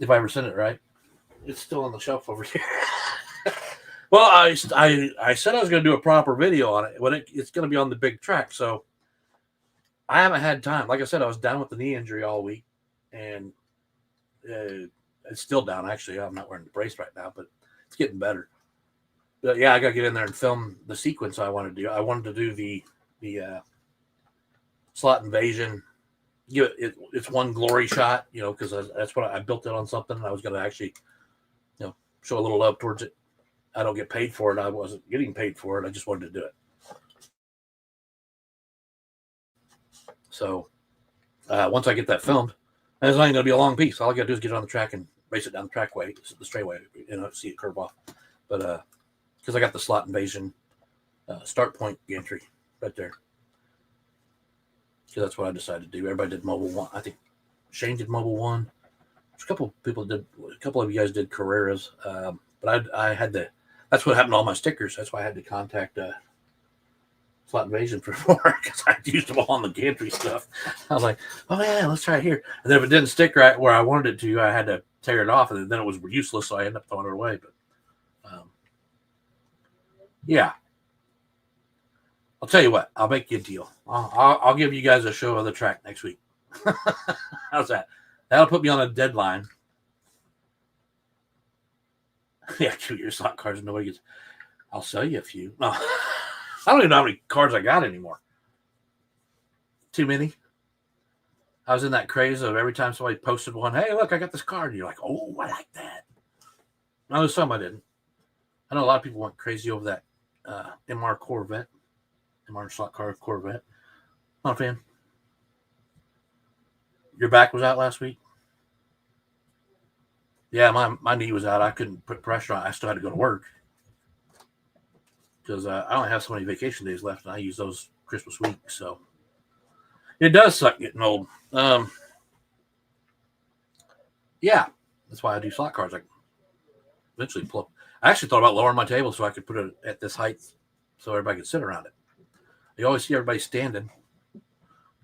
If I ever sent it right, it's still on the shelf over here. Well, I said I was going to do a proper video on it, but it's going to be on the big track. So I haven't had time. Like I said, I was down with the knee injury all week, and it's still down. Actually, I'm not wearing the brace right now, but it's getting better. But yeah, I got to get in there and film the sequence I want to do. I wanted to do the slot invasion. It's one glory shot, because that's what I built it on something. And I was going to actually, show a little love towards it. I don't get paid for it. I wasn't getting paid for it. I just wanted to do it. So once I get that filmed, and it's not going to be a long piece. All I got to do is get it on the track and race it down the trackway, the straightway, see it curve off. But because I got the slot invasion start point gantry right there. Because that's what I decided to do. Everybody did Mobile 1. I think Shane did Mobile 1. A couple of you guys did Carreras. But I had to. That's what happened to all my stickers. That's why I had to contact Slot Invasion for more, because I used them all on the gantry stuff. I was like, oh yeah, let's try it here. And then if it didn't stick right where I wanted it to, I had to tear it off, and then it was useless, so I ended up throwing it away. But yeah, I'll tell you what. I'll make you a deal. I'll give you guys a show of the track next week. How's that? That'll put me on a deadline. Yeah, 2 year slot cars. Nobody gets. I'll sell you a few. No, I don't even know how many cars I got anymore. Too many. I was in that craze of every time somebody posted one, hey, look, I got this car. And you're like, oh, I like that. No, there's some I didn't. I know a lot of people went crazy over that MR Corvette. MR slot car Corvette. Not a fan. Your back was out last week? Yeah, my knee was out. I couldn't put pressure on it. I still had to go to work because I only have so many vacation days left, and I use those Christmas week. So it does suck getting old. Yeah, that's why I do slot cars. I eventually pull up. I actually thought about lowering my table so I could put it at this height so everybody could sit around it. You always see everybody standing.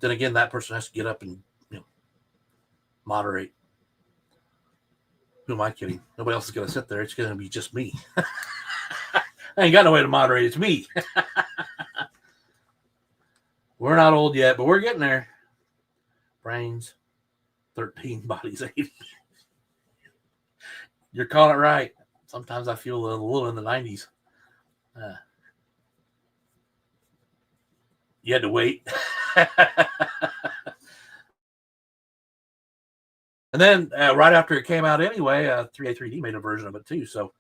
Then again, that person has to get up and moderate. Who am I kidding? Nobody else is going to sit there. It's going to be just me. I ain't got no way to moderate. It's me. We're not old yet, but we're getting there. Brains, 13, bodies, 80. You're calling it right. Sometimes I feel a little in the 90s. You had to wait. And then right after it came out anyway, 3A3D made a version of it too. So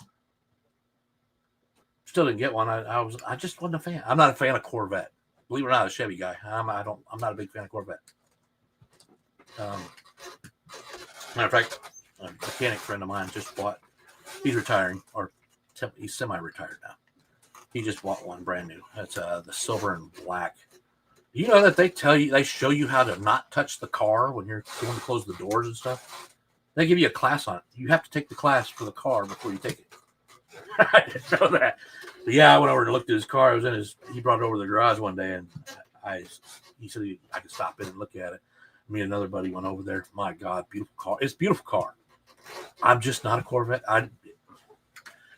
Still didn't get one. I just wasn't a fan. I'm not a fan of Corvette. Believe it or not, I'm a Chevy guy. I'm not a big fan of Corvette. Matter of fact, a mechanic friend of mine just bought. He's retiring, or he's semi-retired now. He just bought one brand new. That's the silver and black. You know that they show you how to not touch the car when you're going to close the doors and stuff. They give you a class on it. You have to take the class for the car before you take it. I didn't know that. But yeah, I went over to look at his car. He brought it over to the garage one day, and he said I could stop in and look at it. Me and another buddy went over there. My God, beautiful car. It's a beautiful car. I'm just not a Corvette. I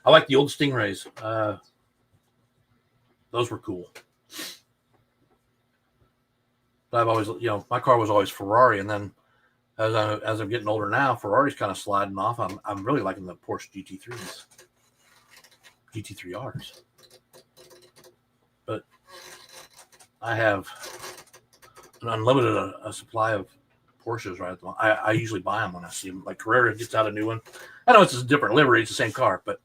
like the old Stingrays. Those were cool. But I've always, my car was always Ferrari, and then as I'm getting older now, Ferrari's kind of sliding off. I'm really liking the Porsche GT3s, GT3Rs. But I have an unlimited a supply of Porsches right at the moment. I usually buy them when I see them. Like Carrera gets out a new one. I know it's a different livery, it's the same car, but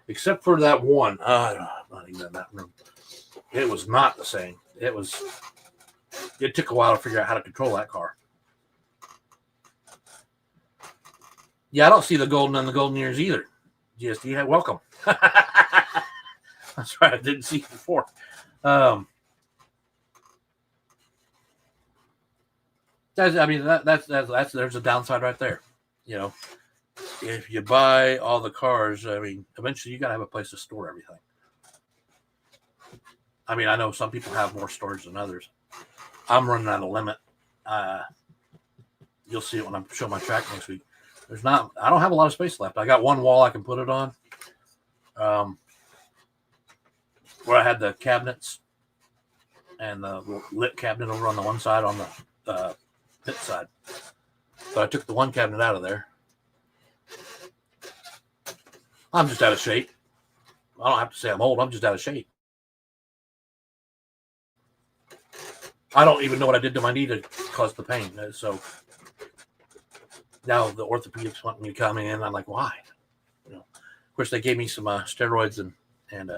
except for that one, not even in that room. It was not the same. It took a while to figure out how to control that car. Yeah, I don't see the golden on the golden years either. GSD, welcome. That's right, I didn't see it before. There's a downside right there. If you buy all the cars, eventually you got to have a place to store everything. I know some people have more storage than others. I'm running out of limit. You'll see it when I show my track next week. I don't have a lot of space left. I got one wall I can put it on. Where I had the cabinets and the lit cabinet over on the one side on the pit side. So I took the one cabinet out of there. I'm just out of shape. I don't have to say I'm old. I'm just out of shape. I don't even know what I did to my knee to cause the pain. So now the orthopedics want me to come in. I'm like, why? Of course, they gave me some steroids and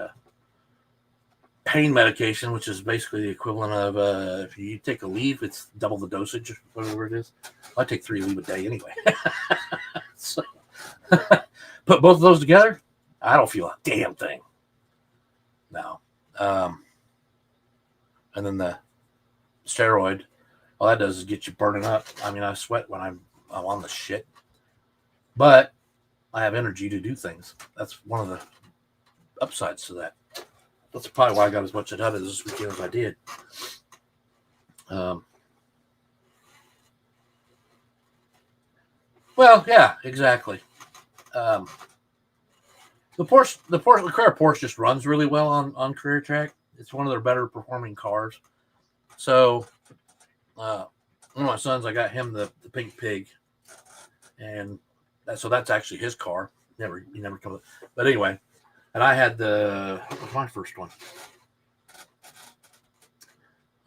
pain medication, which is basically the equivalent of if you take a leave, it's double the dosage, whatever it is. I take 3 leave a day anyway. So put both of those together, I don't feel a damn thing. No. And then the steroid, all that does is get you burning up. I sweat when I'm on the shit, but I have energy to do things. That's one of the upsides to that. That's probably why I got as much out of this weekend as I did. Well, yeah, exactly. The Carrera Porsche just runs really well on career track. It's one of their better performing cars. So, one of my sons, I got him the Pink Pig, and that's actually his car. He never comes. But anyway, and I had what was my first one?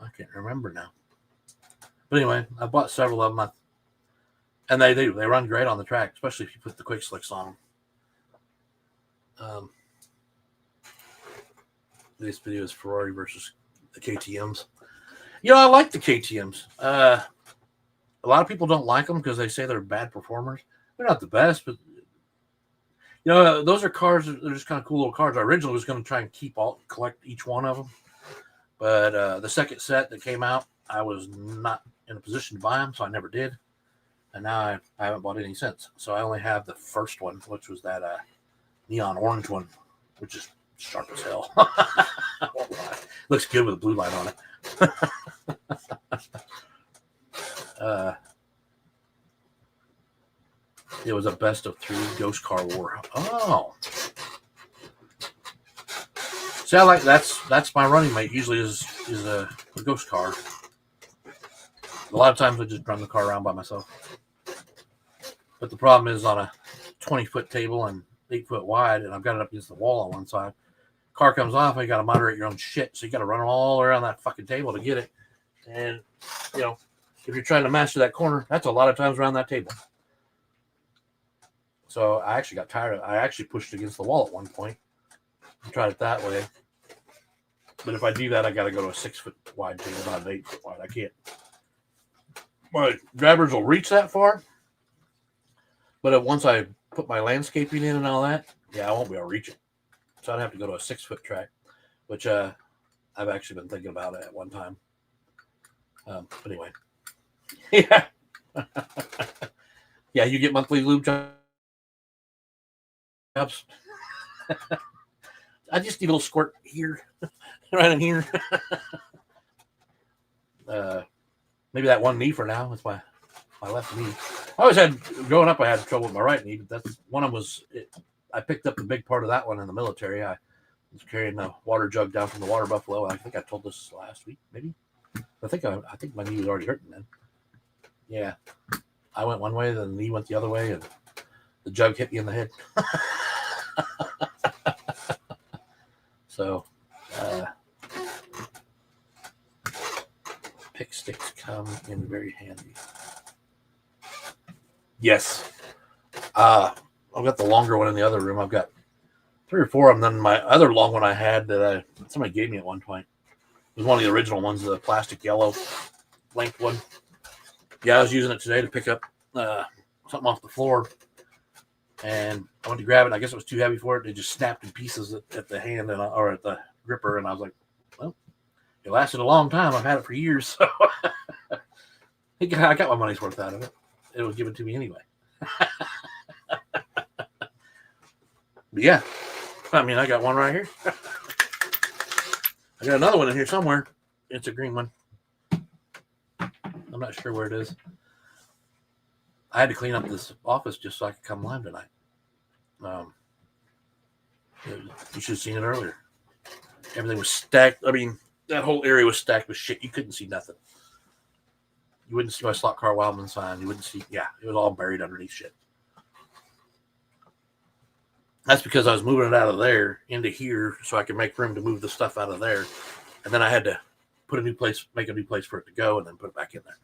I can't remember now. But anyway, I bought several of them, and they run great on the track, especially if you put the quick slicks on them. This video is Ferrari versus the KTMs. I like the KTMs. A lot of people don't like them because they say they're bad performers. They're not the best, but those are cars. They're just kind of cool little cars. I originally was going to try and collect each one of them, but the second set that came out, I was not in a position to buy them, so I never did. And now I haven't bought any since. So I only have the first one, which was that neon orange one, which is sharp as hell. Looks good with a blue light on it. It was a best of 3 ghost car war. Oh, see, I like that's my running mate. Usually is a ghost car. A lot of times I just run the car around by myself. But the problem is on a 20-foot table and 8 foot wide, and I've got it up against the wall on one side. Car comes off, and you got to moderate your own shit. So you got to run all around that fucking table to get it. And, if you're trying to master that corner, that's a lot of times around that table. So I actually got tired of it. I actually pushed against the wall at one point. Try it that way. But if I do that, I got to go to a 6 foot wide table, not an 8 foot wide. I can't. My grabbers will reach that far, but once I put my landscaping in and all that, yeah, I won't be able to reach it. So I'd have to go to a 6 foot track, which I've actually been thinking about it at one time. But anyway, yeah, yeah, you get monthly lube jobs. I just need a little squirt here, right in here. Maybe that one knee for now. That's my left knee. I always had, growing up, I had trouble with my right knee, but that's one of them I picked up the big part of that one in the military. I was carrying a water jug down from the water buffalo. I think I told this last week, maybe. I think my knee was already hurting then. Yeah. I went one way, then the knee went the other way, and the jug hit me in the head. So, pick sticks come in very handy. Yes. I've got the longer one in the other room. I've got 3 or 4 of them. Then my other long one I had that somebody gave me at one point was one of the original ones, the plastic yellow length one. Yeah, I was using it today to pick up something off the floor, and I went to grab it, and I guess it was too heavy for it. It just snapped in pieces at the hand or at the gripper, and I was like, well, it lasted a long time. I've had it for years, so I got my money's worth out of it. It was given to me anyway. But yeah, I mean, I got one right here. I got another one in here somewhere. It's a green one. I'm not sure where it is. I had to clean up this office just so I could come live tonight. You should have seen it earlier. Everything was stacked. I mean, that whole area was stacked with shit. You couldn't see nothing. You wouldn't see my Slotcar Wildman sign. You wouldn't see, yeah, it was all buried underneath shit. That's because I was moving it out of there into here so I could make room to move the stuff out of there. And then I had to make a new place for it to go, and then put it back in there.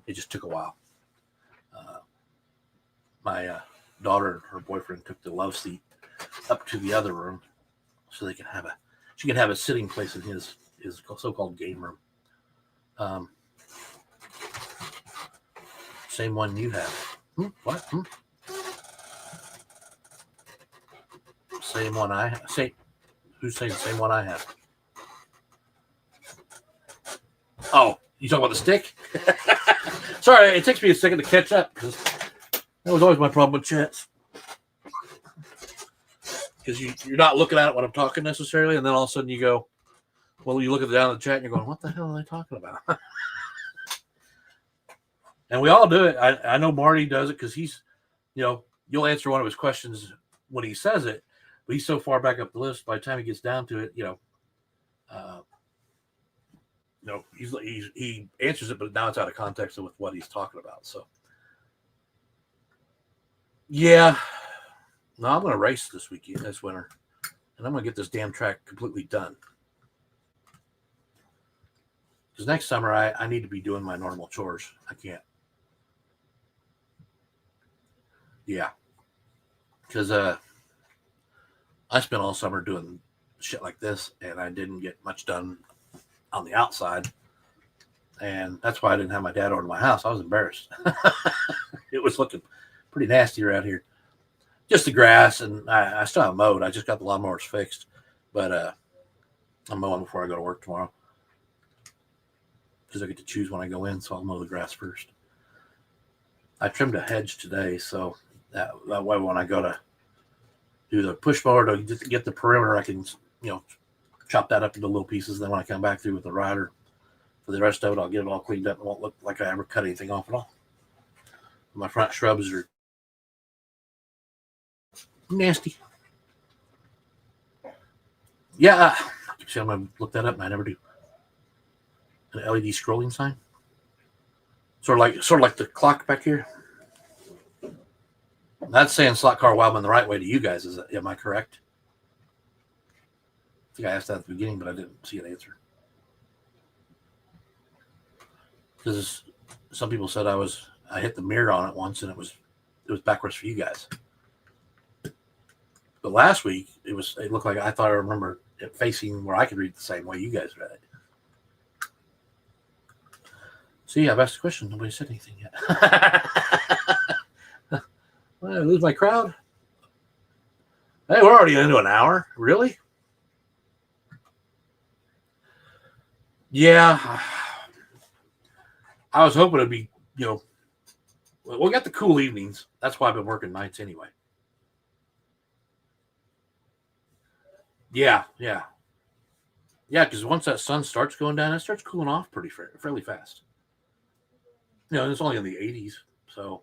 It just took a while. My daughter and her boyfriend took the love seat up to the other room so she could have a sitting place in his so-called game room. Same one you have. What? Same one I have. Who's saying the same one I have? Oh, you talking about the stick? Sorry, it takes me a second to catch up because that was always my problem with chats. Because you're not looking at it when I'm talking necessarily, and then all of a sudden you go, well, you look at down in the chat and you're going, what the hell are they talking about? And we all do it. I know Marty does it because he's, you'll answer one of his questions when he says it, but he's so far back up the list. By the time he gets down to it, he answers it, but now it's out of context with what he's talking about. So, yeah, no, I'm going to race this winter, and I'm going to get this damn track completely done. Because next summer I need to be doing my normal chores. I can't. Yeah. Because I spent all summer doing shit like this, and I didn't get much done on the outside. And that's why I didn't have my dad over to my house. I was embarrassed. It was looking pretty nasty around here. Just the grass, and I still have mowed. I just got the lawnmowers fixed. But I'm mowing before I go to work tomorrow. Because I get to choose when I go in, so I'll mow the grass first. I trimmed a hedge today, so that way when I go to do the push mower to get the perimeter, I can, chop that up into little pieces. Then when I come back through with the rider for the rest of it, I'll get it all cleaned up. It won't look like I ever cut anything off at all. My front shrubs are nasty. Yeah, see, I'm going to look that up, and I never do. An LED scrolling sign, sort of like the clock back here. That's saying Slotcar Wildman the right way to you guys. Am I correct? I think I asked that at the beginning, but I didn't see an answer. Because some people said I hit the mirror on it once, and it was backwards for you guys. But last week it looked like I thought I remember it facing where I could read the same way you guys read it. See, I've asked a question. Nobody said anything yet. Well, I lose my crowd. Hey, we're already into an hour. Really? Yeah. I was hoping it'd be, we got the cool evenings. That's why I've been working nights anyway. Yeah. Yeah, because once that sun starts going down, it starts cooling off fairly fast. It's only in the 80s, so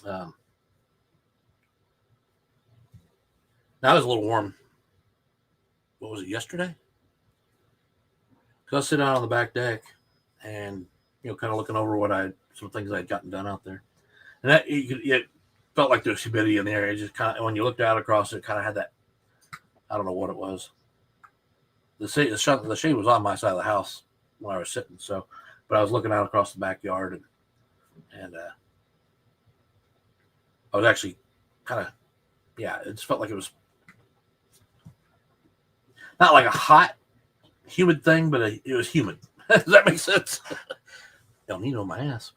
now it was a little warm. What was it, yesterday? Because I was sitting out on the back deck and, kind of looking over some things I'd gotten done out there. And it felt like there was humidity in the area. It just kind of, when you looked out across it, kind of had that, I don't know what it was. The shade was on my side of the house when I was sitting. So, but I was looking out across the backyard and I was actually kind of, it just felt like it was not like a hot, humid thing, but it was humid. Does that make sense? El Nino, my ass.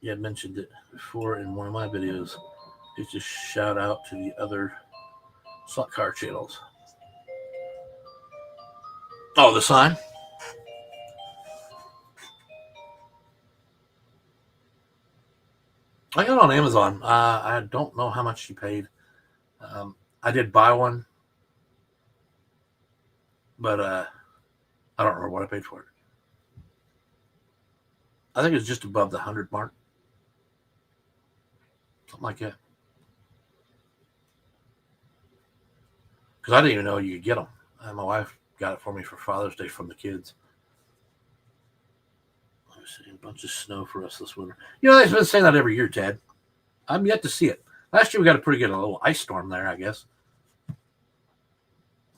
You had mentioned it before in one of my videos. It's just shout out to the other Slotcar channels. Oh, the sign? I got it on Amazon. I don't know how much she paid. I did buy one, but I don't remember what I paid for it. I think it was just above the 100 mark. Something like that. Because I didn't even know you could get them. My wife got it for me for Father's Day from the kids. Let's see, a bunch of snow for us this winter. They've been saying that every year, Ted. I'm yet to see it. Last year we got a little ice storm there, I guess.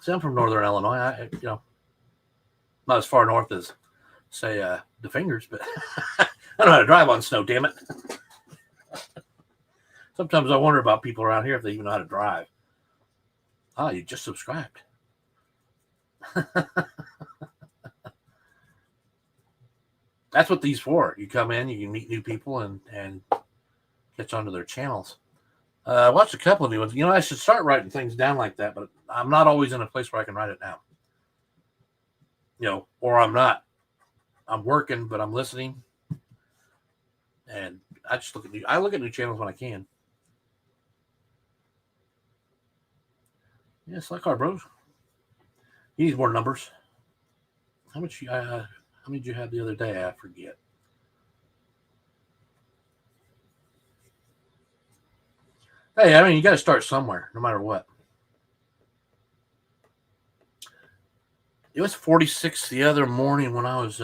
See, I'm from Northern Illinois. Not as far north as, say, the Fingers, but I know how to drive on snow, damn it. Sometimes I wonder about people around here if they even know how to drive. Oh, you just subscribed. That's what these for. You come in, you can meet new people and catch onto their channels. I watched a couple of new ones. I should start writing things down like that, but I'm not always in a place where I can write it down. Or I'm not. I'm working, but I'm listening. And I just look at new channels when I can. Yeah, Slotcar Bros. He needs more numbers. How many did you have the other day? I forget. Hey, you got to start somewhere, no matter what. It was 46 the other morning when I was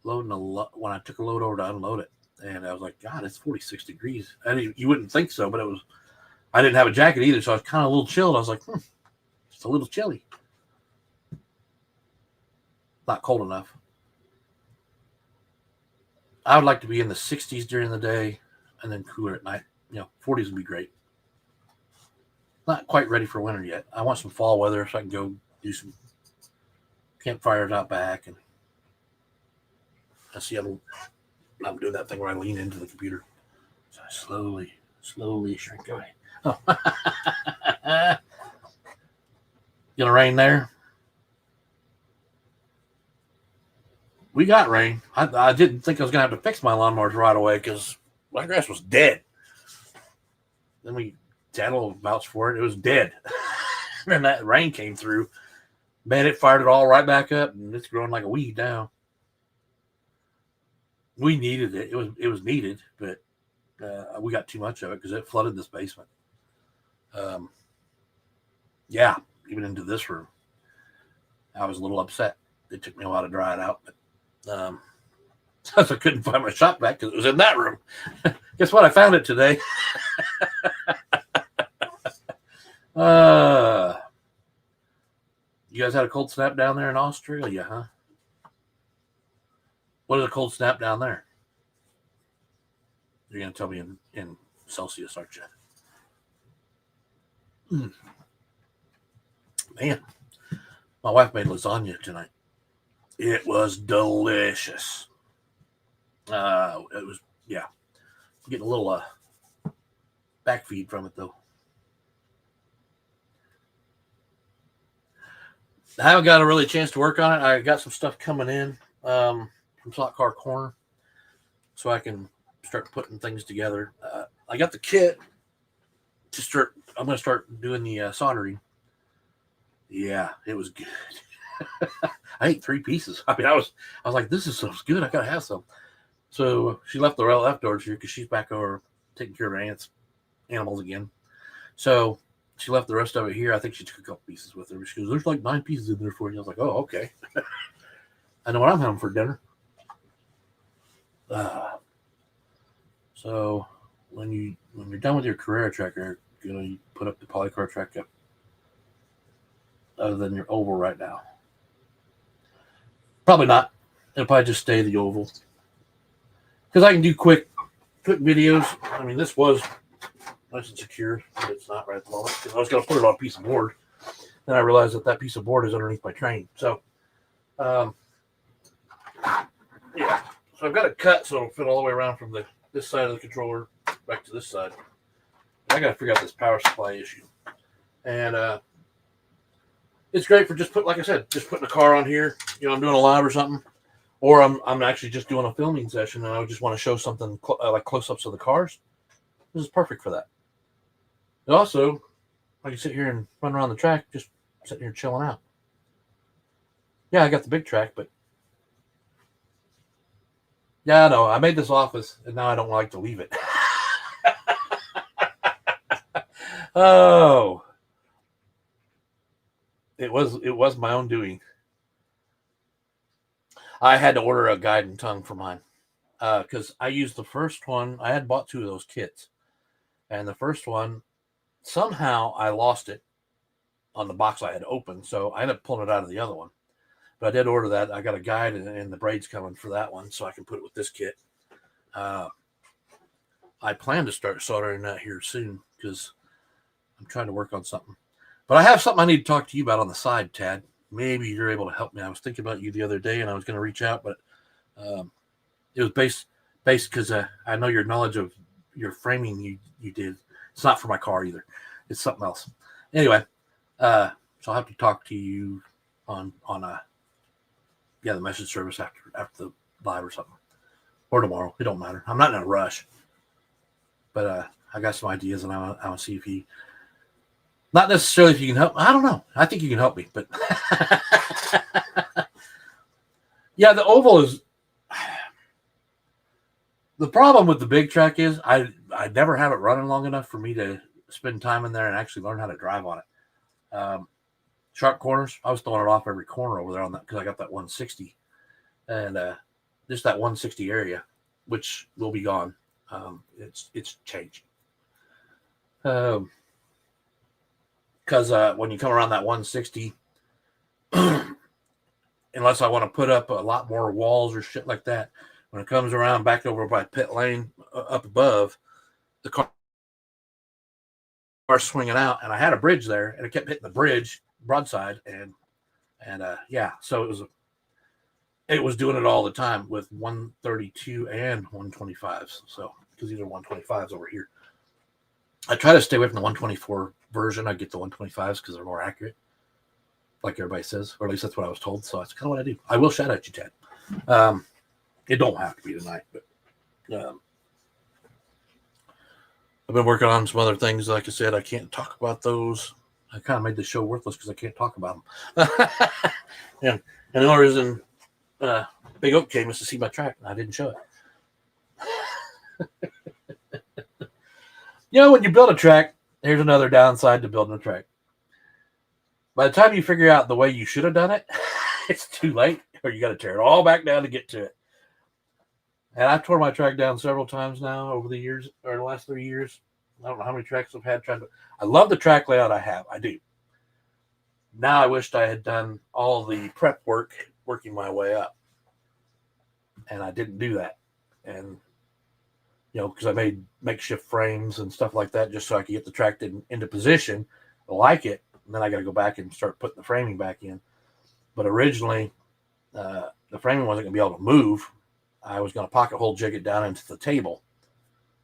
loading when I took a load over to unload it, and I was like, God, it's 46 degrees. You wouldn't think so, but it was. I didn't have a jacket either, so I was kind of a little chilled. I was like, it's a little chilly. Not cold enough. I would like to be in the 60s during the day and then cooler at night. 40s would be great. Not quite ready for winter yet. I want some fall weather so I can go do some campfires out back. And I see I'm doing that thing where I lean into the computer. So I slowly shrink away. Oh. Gonna rain there? We got rain. I didn't think I was going to have to fix my lawnmowers right away because my grass was dead. Then Dad will vouch for it. It was dead. And that rain came through. Man, it fired it all right back up, and it's growing like a weed now. We needed it. It was needed, but we got too much of it because it flooded this basement. Yeah, even into this room. I was a little upset. It took me a while to dry it out, but I couldn't find my shop vac because it was in that room. Guess what? I found it today. You guys had a cold snap down there in Australia, huh? What is a cold snap down there? You're going to tell me in Celsius, aren't you? Man, my wife made lasagna tonight. It was delicious. It was, yeah, getting a little back feed from it though. I haven't got a really chance to work on it. I got some stuff coming in from Slotcar Corner, so I can start putting things together. I got the kit to start. I'm going to start doing the soldering. Yeah, it was good. I ate 3 pieces. I mean, I was like, this is so good. I gotta have some. So she left the leftovers here because she's back over taking care of her aunt's animals again. So she left the rest of it here. I think she took a couple pieces with her. She goes, "There's like 9 pieces in there for you." I was like, "Oh, okay." I know what I'm having for dinner. So when you're done with your Carrera tracker, you put up the polycar track up. Other than your oval right now, probably not. It'll probably just stay the oval because I can do quick videos. I mean, this was nice and secure, but it's not right at the moment because I was going to put it on a piece of board. Then I realized that piece of board is underneath my train. So, yeah. So I've got it cut so it'll fit all the way around from this side of the controller back to this side. I got to figure out this power supply issue, and it's great for just like I said, just putting a car on here. I'm doing a live or something, or I'm actually just doing a filming session, and I just want to show something like close-ups of the cars. This is perfect for that. And also, I can sit here and run around the track, just sitting here chilling out. Yeah, I got the big track, but yeah, I know. I made this office, and now I don't like to leave it. Oh, it was my own doing. I had to order a guide and tongue for mine because I used the first one. I had bought 2 of those kits, and the first one, somehow I lost it on the box I had opened, so I ended up pulling it out of the other one. But I did order that. I got a guide and the braids coming for that one, so I can put it with this kit. I plan to start soldering that here soon because I'm trying to work on something. But I have something I need to talk to you about on the side, Tad. Maybe you're able to help me. I was thinking about you the other day, and I was going to reach out, but it was based because I know your knowledge of your framing you did. It's not for my car either. It's something else. Anyway, so I'll have to talk to you on the message service after the live or something, or tomorrow. It don't matter. I'm not in a rush, but I got some ideas, and I want to see if you. Not necessarily if you can help. I don't know. I think you can help me, but yeah, the oval is. The problem with the big track is I never have it running long enough for me to spend time in there and actually learn how to drive on it. Sharp corners, I was throwing it off every corner over there on that because I got that 160, and just that 160 area, which will be gone. It's changing. Because when you come around that 160, unless I want to put up a lot more walls or shit like that, when it comes around back over by pit lane up above, the car swinging out, and I had a bridge there, and it kept hitting the bridge broadside, and yeah, so it was doing it all the time with 132 and 125s. So because these are 125s over here, I try to stay away from the 124 version. I get the 125s because they're more accurate, like everybody says, or at least that's what I was told. So that's kind of what I do. I will shout at you, Ted. It don't have to be tonight, but I've been working on some other things. Like I said, I can't talk about those. I kind of made the show worthless because I can't talk about them. And the only reason Big Oak came is to see my track, and I didn't show it. When you build a track, here's another downside to building a track. By the time you figure out the way you should have done it, it's too late, or you got to tear it all back down to get to it. And I've tore my track down several times now over the years, or the last 3 years. I don't know how many tracks I've had. I love the track layout I have. I do. Now I wished I had done all the prep work, working my way up. And I didn't do that. And, because I made makeshift frames and stuff like that just so I could get the track into position like it, and then I got to go back and start putting the framing back in. But originally, the framing wasn't going to be able to move. I was going to pocket hole jig it down into the table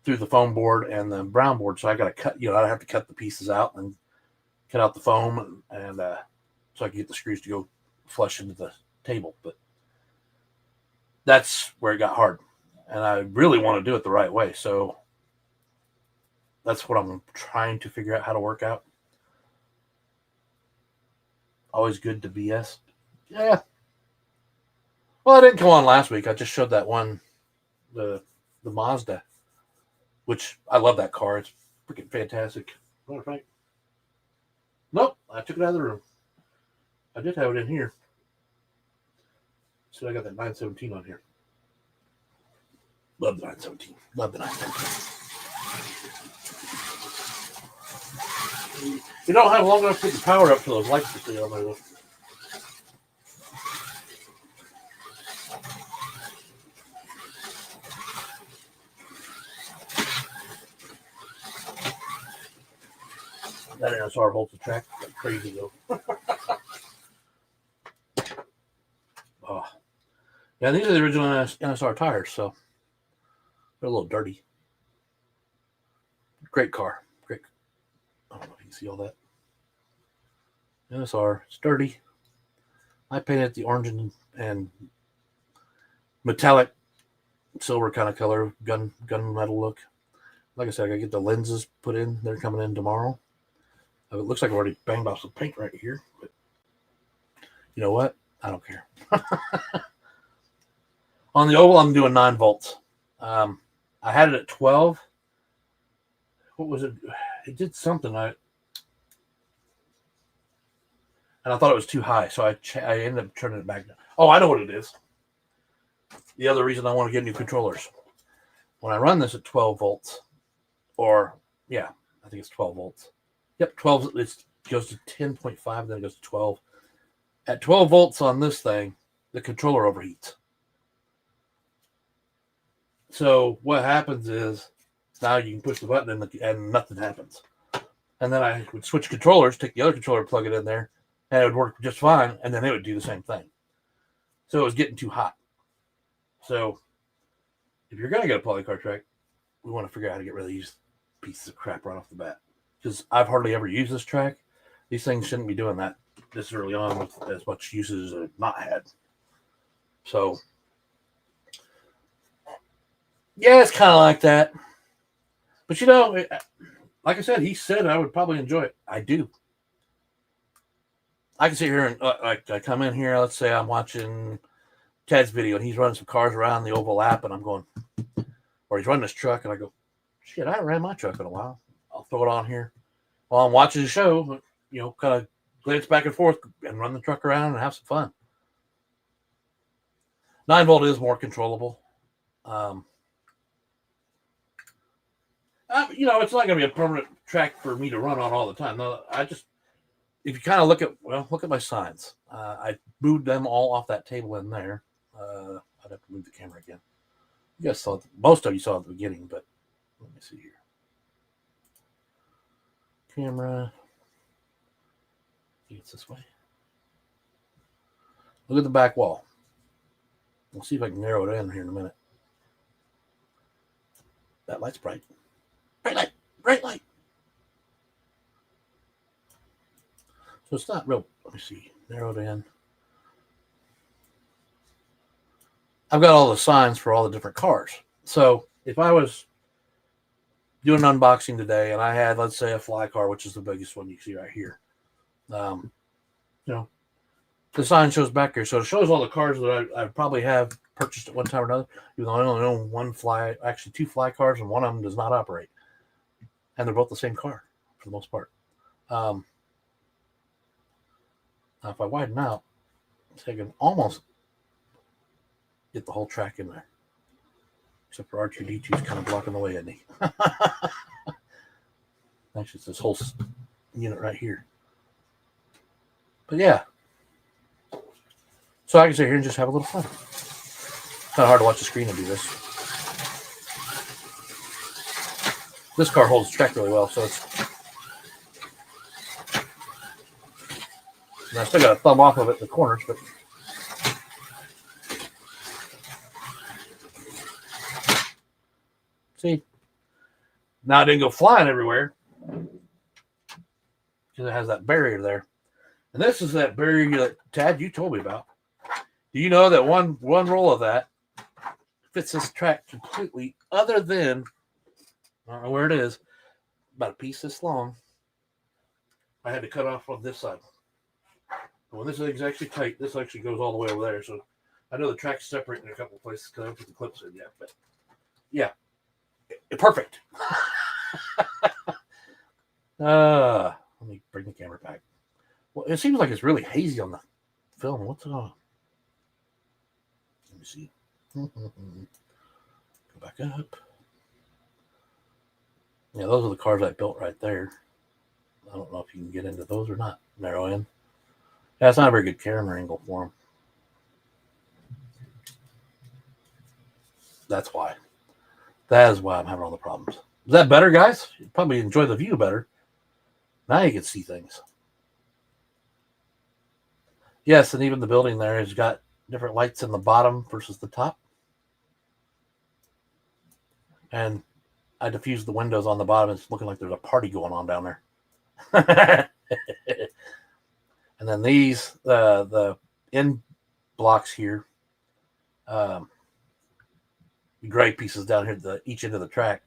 through the foam board and the brown board. So I got to cut, I have to cut the pieces out and cut out the foam, and so I can get the screws to go flush into the table. But that's where it got hard, and I really want to do it the right way. So that's what I'm trying to figure out how to work out. Always good to BS. Yeah. Well, I didn't come on last week. I just showed that one, the Mazda, which I love that car. It's freaking fantastic. Nope, I took it out of the room. I did have it in here. So I got that 917 on here. Love the 917. Love the 917. You don't have long enough to get the power up to those lights to stay on there. That NSR holds the track like crazy though. Oh. Yeah, these are the original NSR tires, so they're a little dirty. Great car. Great. I don't know if you can see all that. NSR, it's dirty. I painted the orange and metallic silver kind of color, gun metal look. Like I said, I gotta get the lenses put in. They're coming in tomorrow. It looks like I've already banged off some paint right here, but you know what? I don't care. On the oval, I'm doing 9 volts. I had it at 12. What was it? It did something. And I thought it was too high, so I ended up turning it back down. Oh, I know what it is. The other reason I want to get new controllers. When I run this at 12 volts, or yeah, I think it's 12 volts. Yep, 12. It goes to 10.5, then it goes to 12. At 12 volts on this thing, the controller overheats. So what happens is now you can push the button and nothing happens. And then I would switch controllers, take the other controller, plug it in there, and it would work just fine. And then it would do the same thing. So it was getting too hot. So if you're going to get a polycar track, we want to figure out how to get rid of these pieces of crap right off the bat. Because I've hardly ever used this track. These things shouldn't be doing that this early on with as much usage as I've not had. So, yeah, it's kind of like that. But, like I said, he said I would probably enjoy it. I do. I can sit here and I come in here, let's say I'm watching Ted's video, and he's running some cars around the oval lap, and I'm going, or he's running this truck, and I go, shit, I haven't ran my truck in a while. I'll throw it on here while I'm watching the show, kind of glance back and forth and run the truck around and have some fun. 9 volt is more controllable. It's not going to be a permanent track for me to run on all the time. No, if you kind of look at my signs. I moved them all off that table in there. I'd have to move the camera again. You guys saw most of you saw at the beginning, but let me see here. Camera. I think it's this way. Look at the back wall. We'll see if I can narrow it in here in a minute. That light's bright. Bright light. Bright light. So it's not real. Let me see. Narrowed in. I've got all the signs for all the different cars. So if I was doing an unboxing today and I had, let's say, a fly car, which is the biggest one you see right here, the sign shows back here. So it shows all the cars that I probably have purchased at one time or another, even though I only own two fly cars, and one of them does not operate. And they're both the same car for the most part. Now, if I widen out, so I can almost get the whole track in there. Except for R2D2's kind of blocking the way, isn't he? Actually, it's this whole unit right here. But yeah. So I can sit here and just have a little fun. It's kind of hard to watch the screen and do this. This car holds the track really well, so it's And I still got a thumb off of it in the corners, but see, now it didn't go flying everywhere because it has that barrier there. And this is that barrier that Tad, you told me about. Do you know that one roll of that fits this track completely, other than, I don't know where it is, about a piece this long. I had to cut off on this side. When this thing's actually tight, this actually goes all the way over there. So I know the track's separate in a couple of places because I haven't put the clips in yet. But yeah, perfect. Let me bring the camera back. Well, it seems like it's really hazy on the film. What's it on? Let me see. Go back up. Yeah, those are the cars I built right there. I don't know if you can get into those or not. Narrow in. Yeah, it's not a very good camera angle for them. That's why. That is why I'm having all the problems. Is that better, guys? You probably enjoy the view better. Now you can see things. Yes, and even the building there has got different lights in the bottom versus the top. And I diffused the windows on the bottom. It's looking like there's a party going on down there. And then these, the end blocks here, gray pieces down here, each end of the track,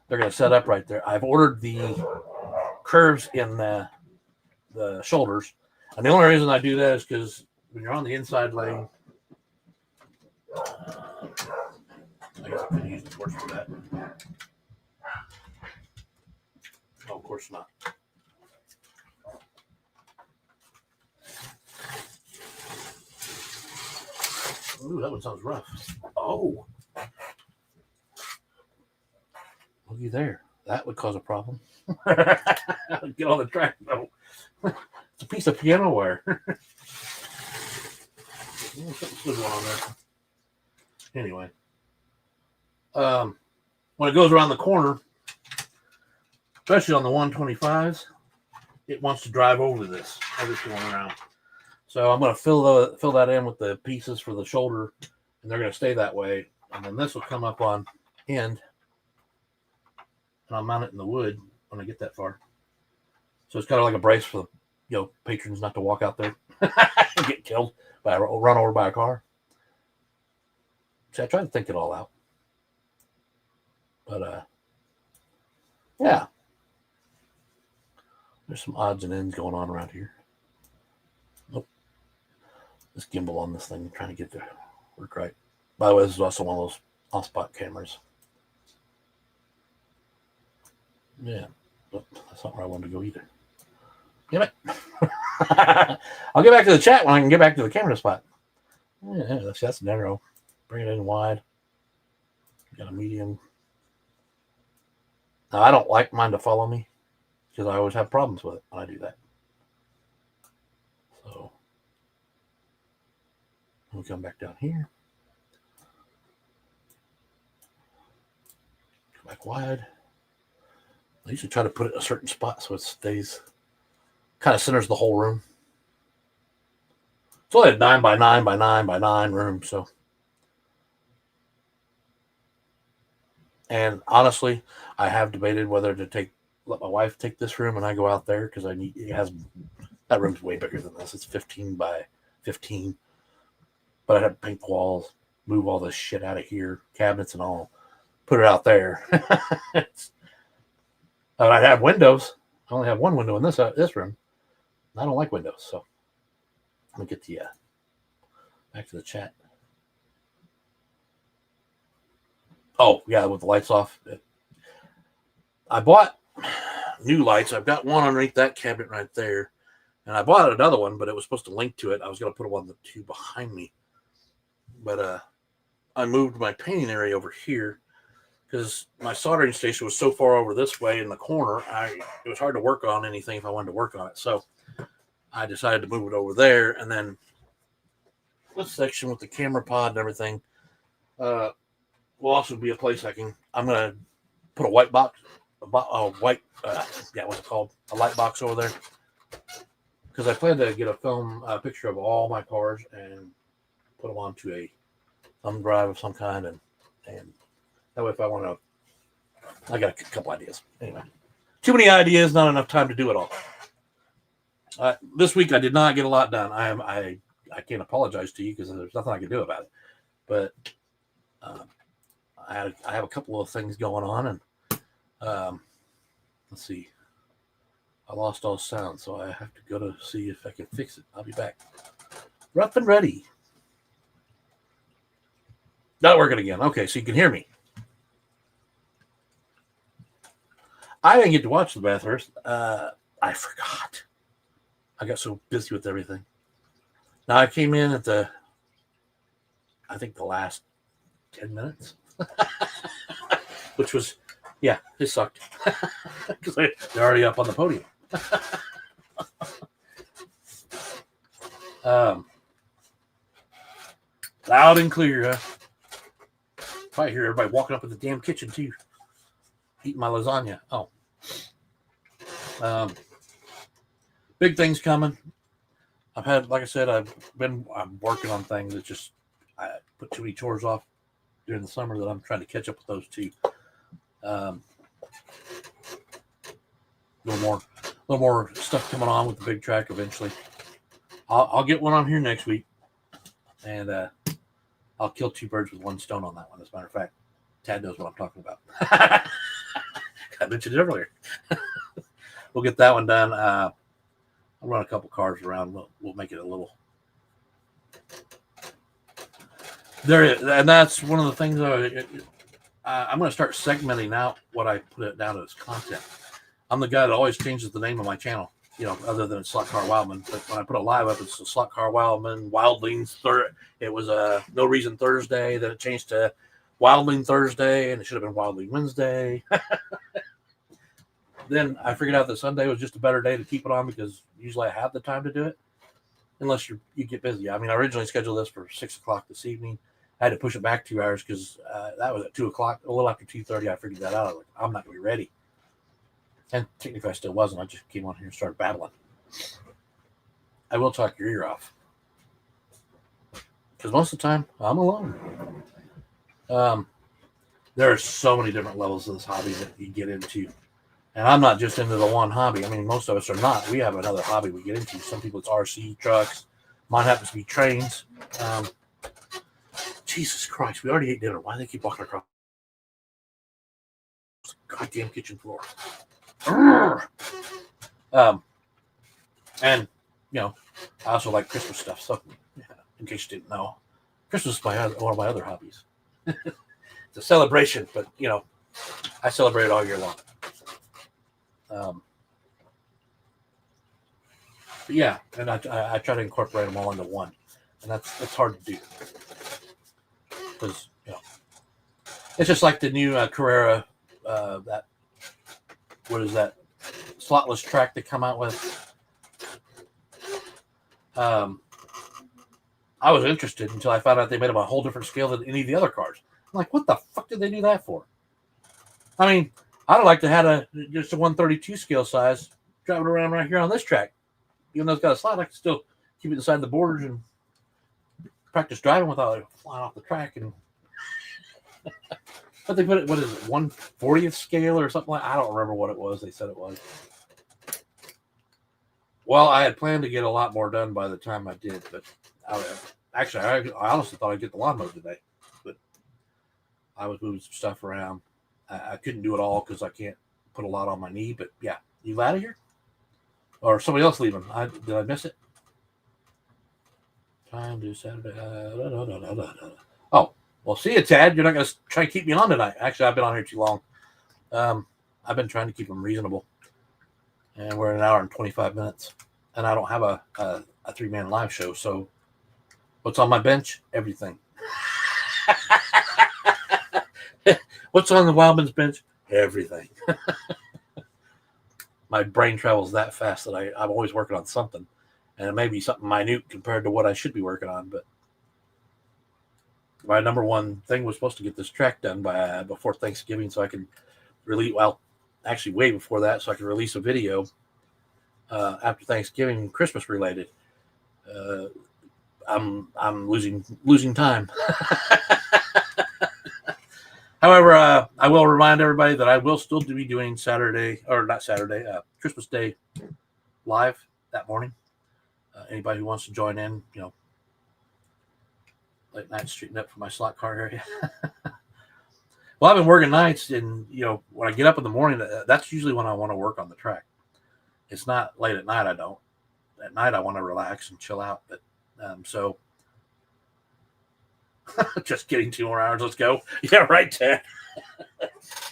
they're going to set up right there. I've ordered the curves in the shoulders. And the only reason I do that is because when you're on the inside lane, I guess I could use the torch for that. Oh, of course not. Ooh, that one sounds rough. Oh. Looky there. That would cause a problem. Get on the track, though. It's a piece of piano wire. Something going on there. Anyway. When it goes around the corner, especially on the 125s, it wants to drive over this as it's going around. So I'm going to fill that in with the pieces for the shoulder, and they're going to stay that way. And then this will come up on end, and I'll mount it in the wood when I get that far. So it's kind of like a brace for the patrons not to walk out there and get killed by run over by a car. See, I tried to think it all out, but yeah, there's some odds and ends going on around here. Nope. This gimbal on this thing, trying to get to work right. By the way, this is also one of those off-spot cameras. Yeah, but that's not where I wanted to go either. Damn it. I'll get back to the chat when I can get back to the camera spot. Yeah, that's narrow. Bring it in wide. Got a medium. Now, I don't like mine to follow me because I always have problems with it when I do that. So, we'll come back down here. Come back wide. I usually try to put it in a certain spot so it stays, kind of centers the whole room. It's only a 9 by 9 by 9 by 9 room, so. And honestly, I have debated whether to let my wife take this room and I go out there because that room's way bigger than this. It's 15 by 15. But I'd have to paint the walls, move all this shit out of here, cabinets and all, put it out there. I'd have windows. I only have one window in this room. I don't like windows, so let me get the back to the chat. Oh, yeah, with the lights off. I bought new lights. I've got one underneath that cabinet right there. And I bought another one, but it was supposed to link to it. I was going to put one of the two behind me. But I moved my painting area over here because my soldering station was so far over this way in the corner. It was hard to work on anything if I wanted to work on it. So I decided to move it over there. And then this section with the camera pod and everything will also be a place I'm going to put a white box, what's it called? A light box over there. because I plan to get a picture of all my cars and put them onto a thumb drive of some kind, and that way if I want to, I got a couple ideas. Anyway, too many ideas, not enough time to do it all. This week I did not get a lot done. I can't apologize to you because there's nothing I can do about it. But I have a couple of things going on, and let's see. I lost all sound, so I have to go to see if I can fix it. I'll be back. Rough and ready. Not working again. Okay, so you can hear me. I didn't get to watch the Bathurst. I forgot. I got so busy with everything. Now I came in at the last 10 minutes, which was, yeah, it sucked because they're already up on the podium. Loud and clear. Probably hear everybody walking up in the damn kitchen too, eating my lasagna. Oh, big things coming. I've had, like I said, I'm working on things that just I put too many chores off during the summer that I'm trying to catch up with those too. A little more stuff coming on with the big track eventually. I'll get one on here next week, and I'll kill two birds with one stone on that one. As a matter of fact, Tad knows what I'm talking about. I mentioned it earlier. We'll get that one done. I'll run a couple cars around. We'll make it a little. And that's one of the things I'm going to start segmenting out what I put it down as content. I'm the guy that always changes the name of my channel, other than Slotcar Wildman. But when I put a live up, it's Slotcar Wildman, Wildlings. It was No Reason Thursday. Then it changed to Wildling Thursday, and it should have been Wildling Wednesday. Then I figured out that Sunday was just a better day to keep it on because usually I have the time to do it, unless you get busy. I mean, I originally scheduled this for 6 o'clock this evening. I had to push it back 2 hours because that was at 2 o'clock. A little after 2:30, I figured that out. I was like, I'm not going to be ready. And technically, I still wasn't. I just came on here and started battling. I will talk your ear off because most of the time, I'm alone. There are so many different levels of this hobby that you get into. And I'm not just into the one hobby. I mean, most of us are not. We have another hobby we get into. Some people, it's RC, trucks. Mine happens to be trains. Jesus Christ, we already ate dinner. Why do they keep walking across the goddamn kitchen floor? And, I also like Christmas stuff. So, in case you didn't know, Christmas is one of my other hobbies. It's a celebration, but, I celebrate it all year long. But yeah, and I try to incorporate them all into one, and that's hard to do because it's just like the new Carrera what is that slotless track they come out with. I was interested until I found out they made them a whole different scale than any of the other cars. I'm like, what the fuck did they do that for? I mean, I'd like to have just a 132 scale size driving around right here on this track. Even though it's got a slot, I can still keep it inside the borders and practice driving without it flying off the track. And but they put it, what is it, 1/40th scale or something like? I don't remember what it was. They said it was. Well, I had planned to get a lot more done by the time I did, but I honestly thought I'd get the lawnmower today, but I was moving some stuff around. I couldn't do it all because I can't put a lot on my knee. But yeah, you out of here, or somebody else leaving? Did I miss it? Time to Saturday. Oh, well, see you, Tad. You're not going to try and keep me on tonight. Actually, I've been on here too long. I've been trying to keep them reasonable, and we're at 1 hour and 25 minutes, and I don't have a 3-man live show. So, what's on my bench? Everything. What's on the Wildman's bench? Everything. My brain travels that fast that I'm always working on something. And it may be something minute compared to what I should be working on. But my number one thing was supposed to get this track done before Thanksgiving so I can release, well, actually way before that, so I can release a video after Thanksgiving, Christmas related. Uh, I'm losing time. However, I will remind everybody that I will still be doing Christmas Day live that morning. Anybody who wants to join in, late night streeting up for my slot car area. Well, I've been working nights, and when I get up in the morning, that's usually when I want to work on the track. It's not late at night. I don't. At night, I want to relax and chill out. But so, just getting 2 more hours. Let's go. Yeah, right, Ted.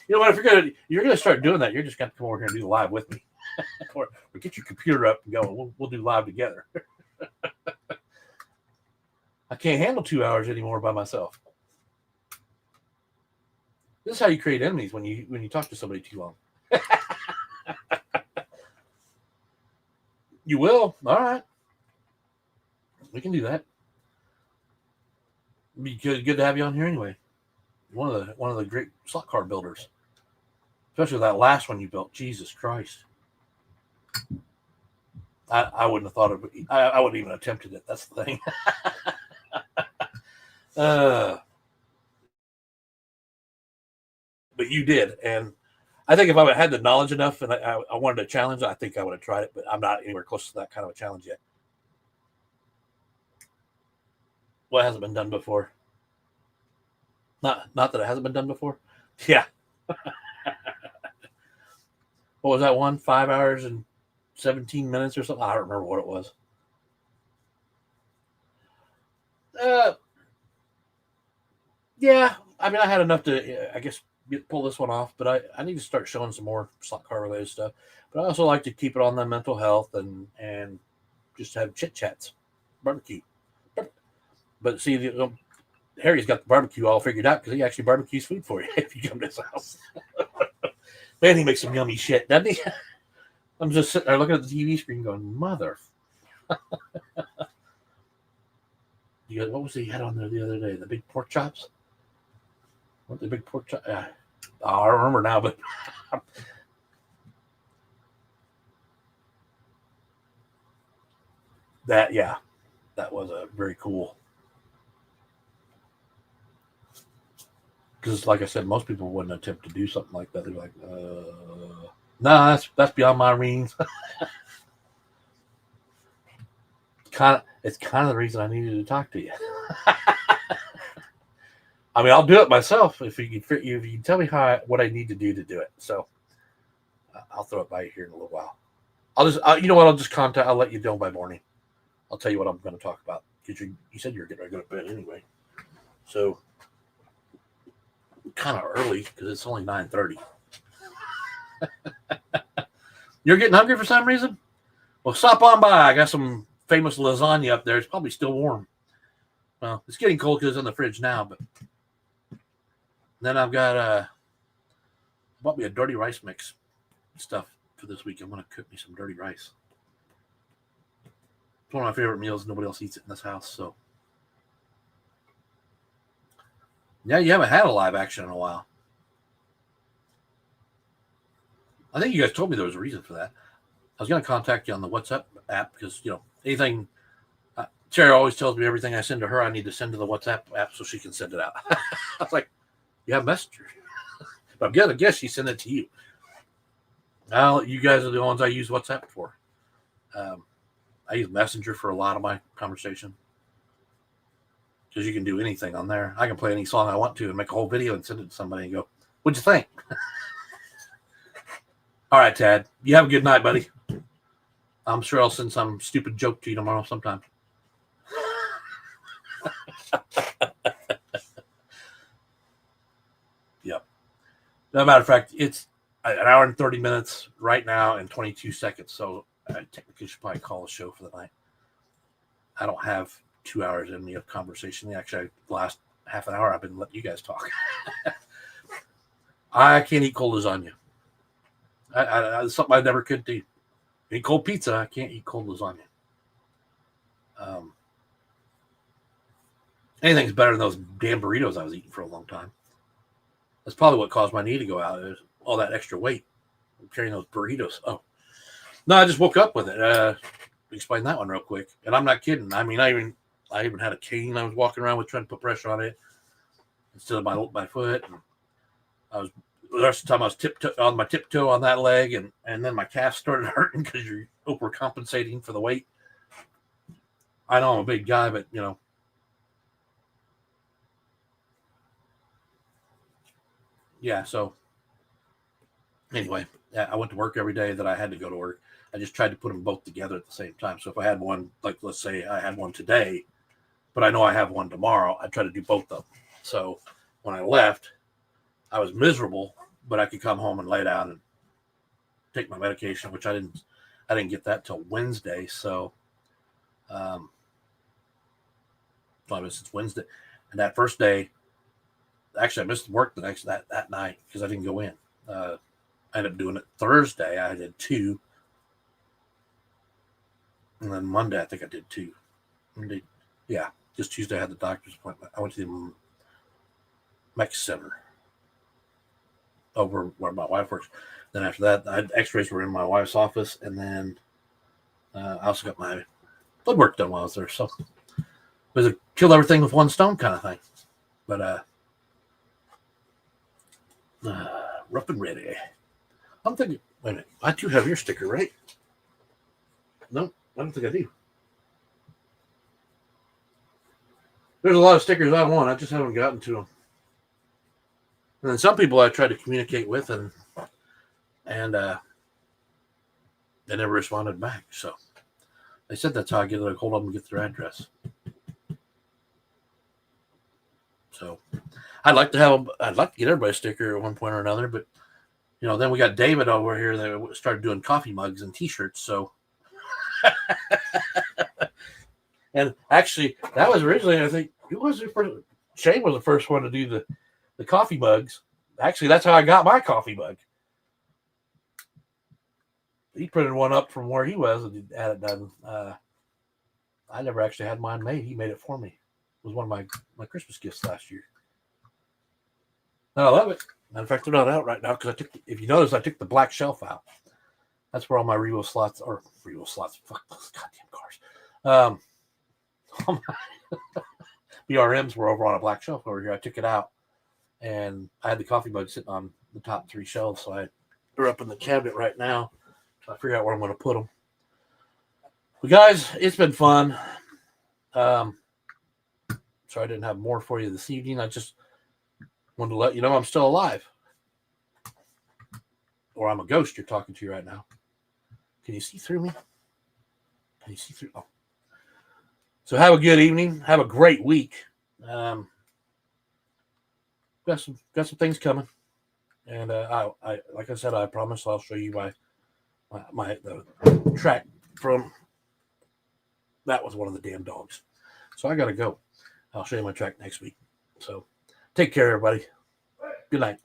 You know what? If you're gonna start doing that, you're just gonna come over here and do the live with me, or get your computer up and go. We'll do live together. I can't handle 2 hours anymore by myself. This is how you create enemies when you talk to somebody too long. You will? All right. We can do that. It'd be good to have you on here anyway. One of the great slot car builders. Especially that last one you built. Jesus Christ. I wouldn't have thought of it. I wouldn't even attempted it. That's the thing. But you did. And I think if I had the knowledge enough and I wanted a challenge, I think I would have tried it. But I'm not anywhere close to that kind of a challenge yet. What hasn't been done before? Not that it hasn't been done before. Yeah. What was that one? 5 hours and 17 minutes or something? I don't remember what it was. Yeah. I mean, I had enough to, I guess, pull this one off, but I need to start showing some more slot car related stuff. But I also like to keep it on the mental health and just have chit chats, barbecue. But see, Harry's got the barbecue all figured out because he actually barbecues food for you if you come to his house. Man, he makes some yummy shit, doesn't he? I'm just sitting there looking at the TV screen going, mother. What was he had on there the other day? The big pork chops? What the big pork chops? I don't remember now, but that was a very cool. Because, like I said, most people wouldn't attempt to do something like that. They're like, "No, that's beyond my means." It's kind of the reason I needed to talk to you. I mean, I'll do it myself if you can tell me what I need to do it. So I'll throw it by you here in a little while. You know what? I'll let you know by morning. I'll tell you what I'm going to talk about because you said you were getting ready to go to bed anyway. So kind of early because it's only 9:30. You're getting hungry for some reason? Well, stop on by. I got some famous lasagna up there. It's probably still warm. Well, it's getting cold because it's in the fridge now, but then I've got bought me a dirty rice mix stuff for this week. I'm going to cook me some dirty rice. It's one of my favorite meals. Nobody else eats it in this house, so. Yeah, you haven't had a live action in a while. I think you guys told me there was a reason for that. I was going to contact you on the WhatsApp app because, anything. Sarah always tells me everything I send to her, I need to send to the WhatsApp app so she can send it out. I was like, you have Messenger. But I'm going to guess she sent it to you. Well, you guys are the ones I use WhatsApp for. I use Messenger for a lot of my conversation. Because you can do anything on there. I can play any song I want to and make a whole video and send it to somebody and go, what'd you think? All right, Tad. You have a good night, buddy. I'm sure I'll send some stupid joke to you tomorrow sometime. Yep. As a matter of fact, it's an hour and 30 minutes right now and 22 seconds. So I technically should probably call a show for the night. I don't have 2 hours in me of conversation. Actually, the last half an hour I've been letting you guys talk. I can't eat cold lasagna. It's something I never could do. Eat cold pizza. I can't eat cold lasagna. Anything's better than those damn burritos I was eating for a long time. That's probably what caused my knee to go out. It was all that extra weight. I'm carrying those burritos. Oh, No, I just woke up with it. Explain that one real quick. And I'm not kidding. I mean, I even had a cane I was walking around with trying to put pressure on it instead of my foot. And I was the rest of the time I was on my tiptoe on that leg, and then my calf started hurting because you're overcompensating for the weight. I know I'm a big guy, but yeah. So anyway, I went to work every day that I had to go to work. I just tried to put them both together at the same time. So if I had one, like let's say I had one today, but I know I have one tomorrow, I try to do both of them. So when I left, I was miserable, but I could come home and lay down and take my medication, which I didn't get that till Wednesday. So, it's Wednesday, and that first day, actually I missed work the next that night because I didn't go in. I ended up doing it Thursday. I did 2, and then Monday I think I did 2. Monday, yeah, just Tuesday I had the doctor's appointment. I went to the Mech Center over where my wife works. Then after that, I had X-rays were in my wife's office, and then I also got my blood work done while I was there. So it was a kill everything with one stone kind of thing. But rough and ready. I'm thinking, wait a minute, I do have your sticker, right? No, I don't think I do. There's a lot of stickers I want. I just haven't gotten to them. And then some people I tried to communicate with, and they never responded back. So they said that's how I get a hold of them and get their address. So I'd like to get everybody a sticker at one point or another, but then we got David over here that started doing coffee mugs and T-shirts. So, and actually, that was originally, I think, who was the first? Shane was the first one to do the coffee mugs. Actually, that's how I got my coffee mug. He printed one up from where he was and had it done. I never actually had mine made. He made it for me. It was one of my Christmas gifts last year. And I love it. Matter of fact, they're not out right now because if you notice, I took the black shelf out. That's where all my Revo slots. Fuck those goddamn cars. BRMs were over on a black shelf over here. I took it out, and I had the coffee mug sitting on the top 3 shelves. So they're up in the cabinet right now. So I figure out where I'm going to put them. But guys, it's been fun. Sorry I didn't have more for you this evening. I just wanted to let you know I'm still alive. Or I'm a ghost you're talking to right now. Can you see through me? Can you see through? Oh. So have a good evening. Have a great week. Got some things coming. And I like I said, I promise I'll show you the track from that was one of the damn dogs. So I gotta go. I'll show you my track next week. So take care, everybody. Good night.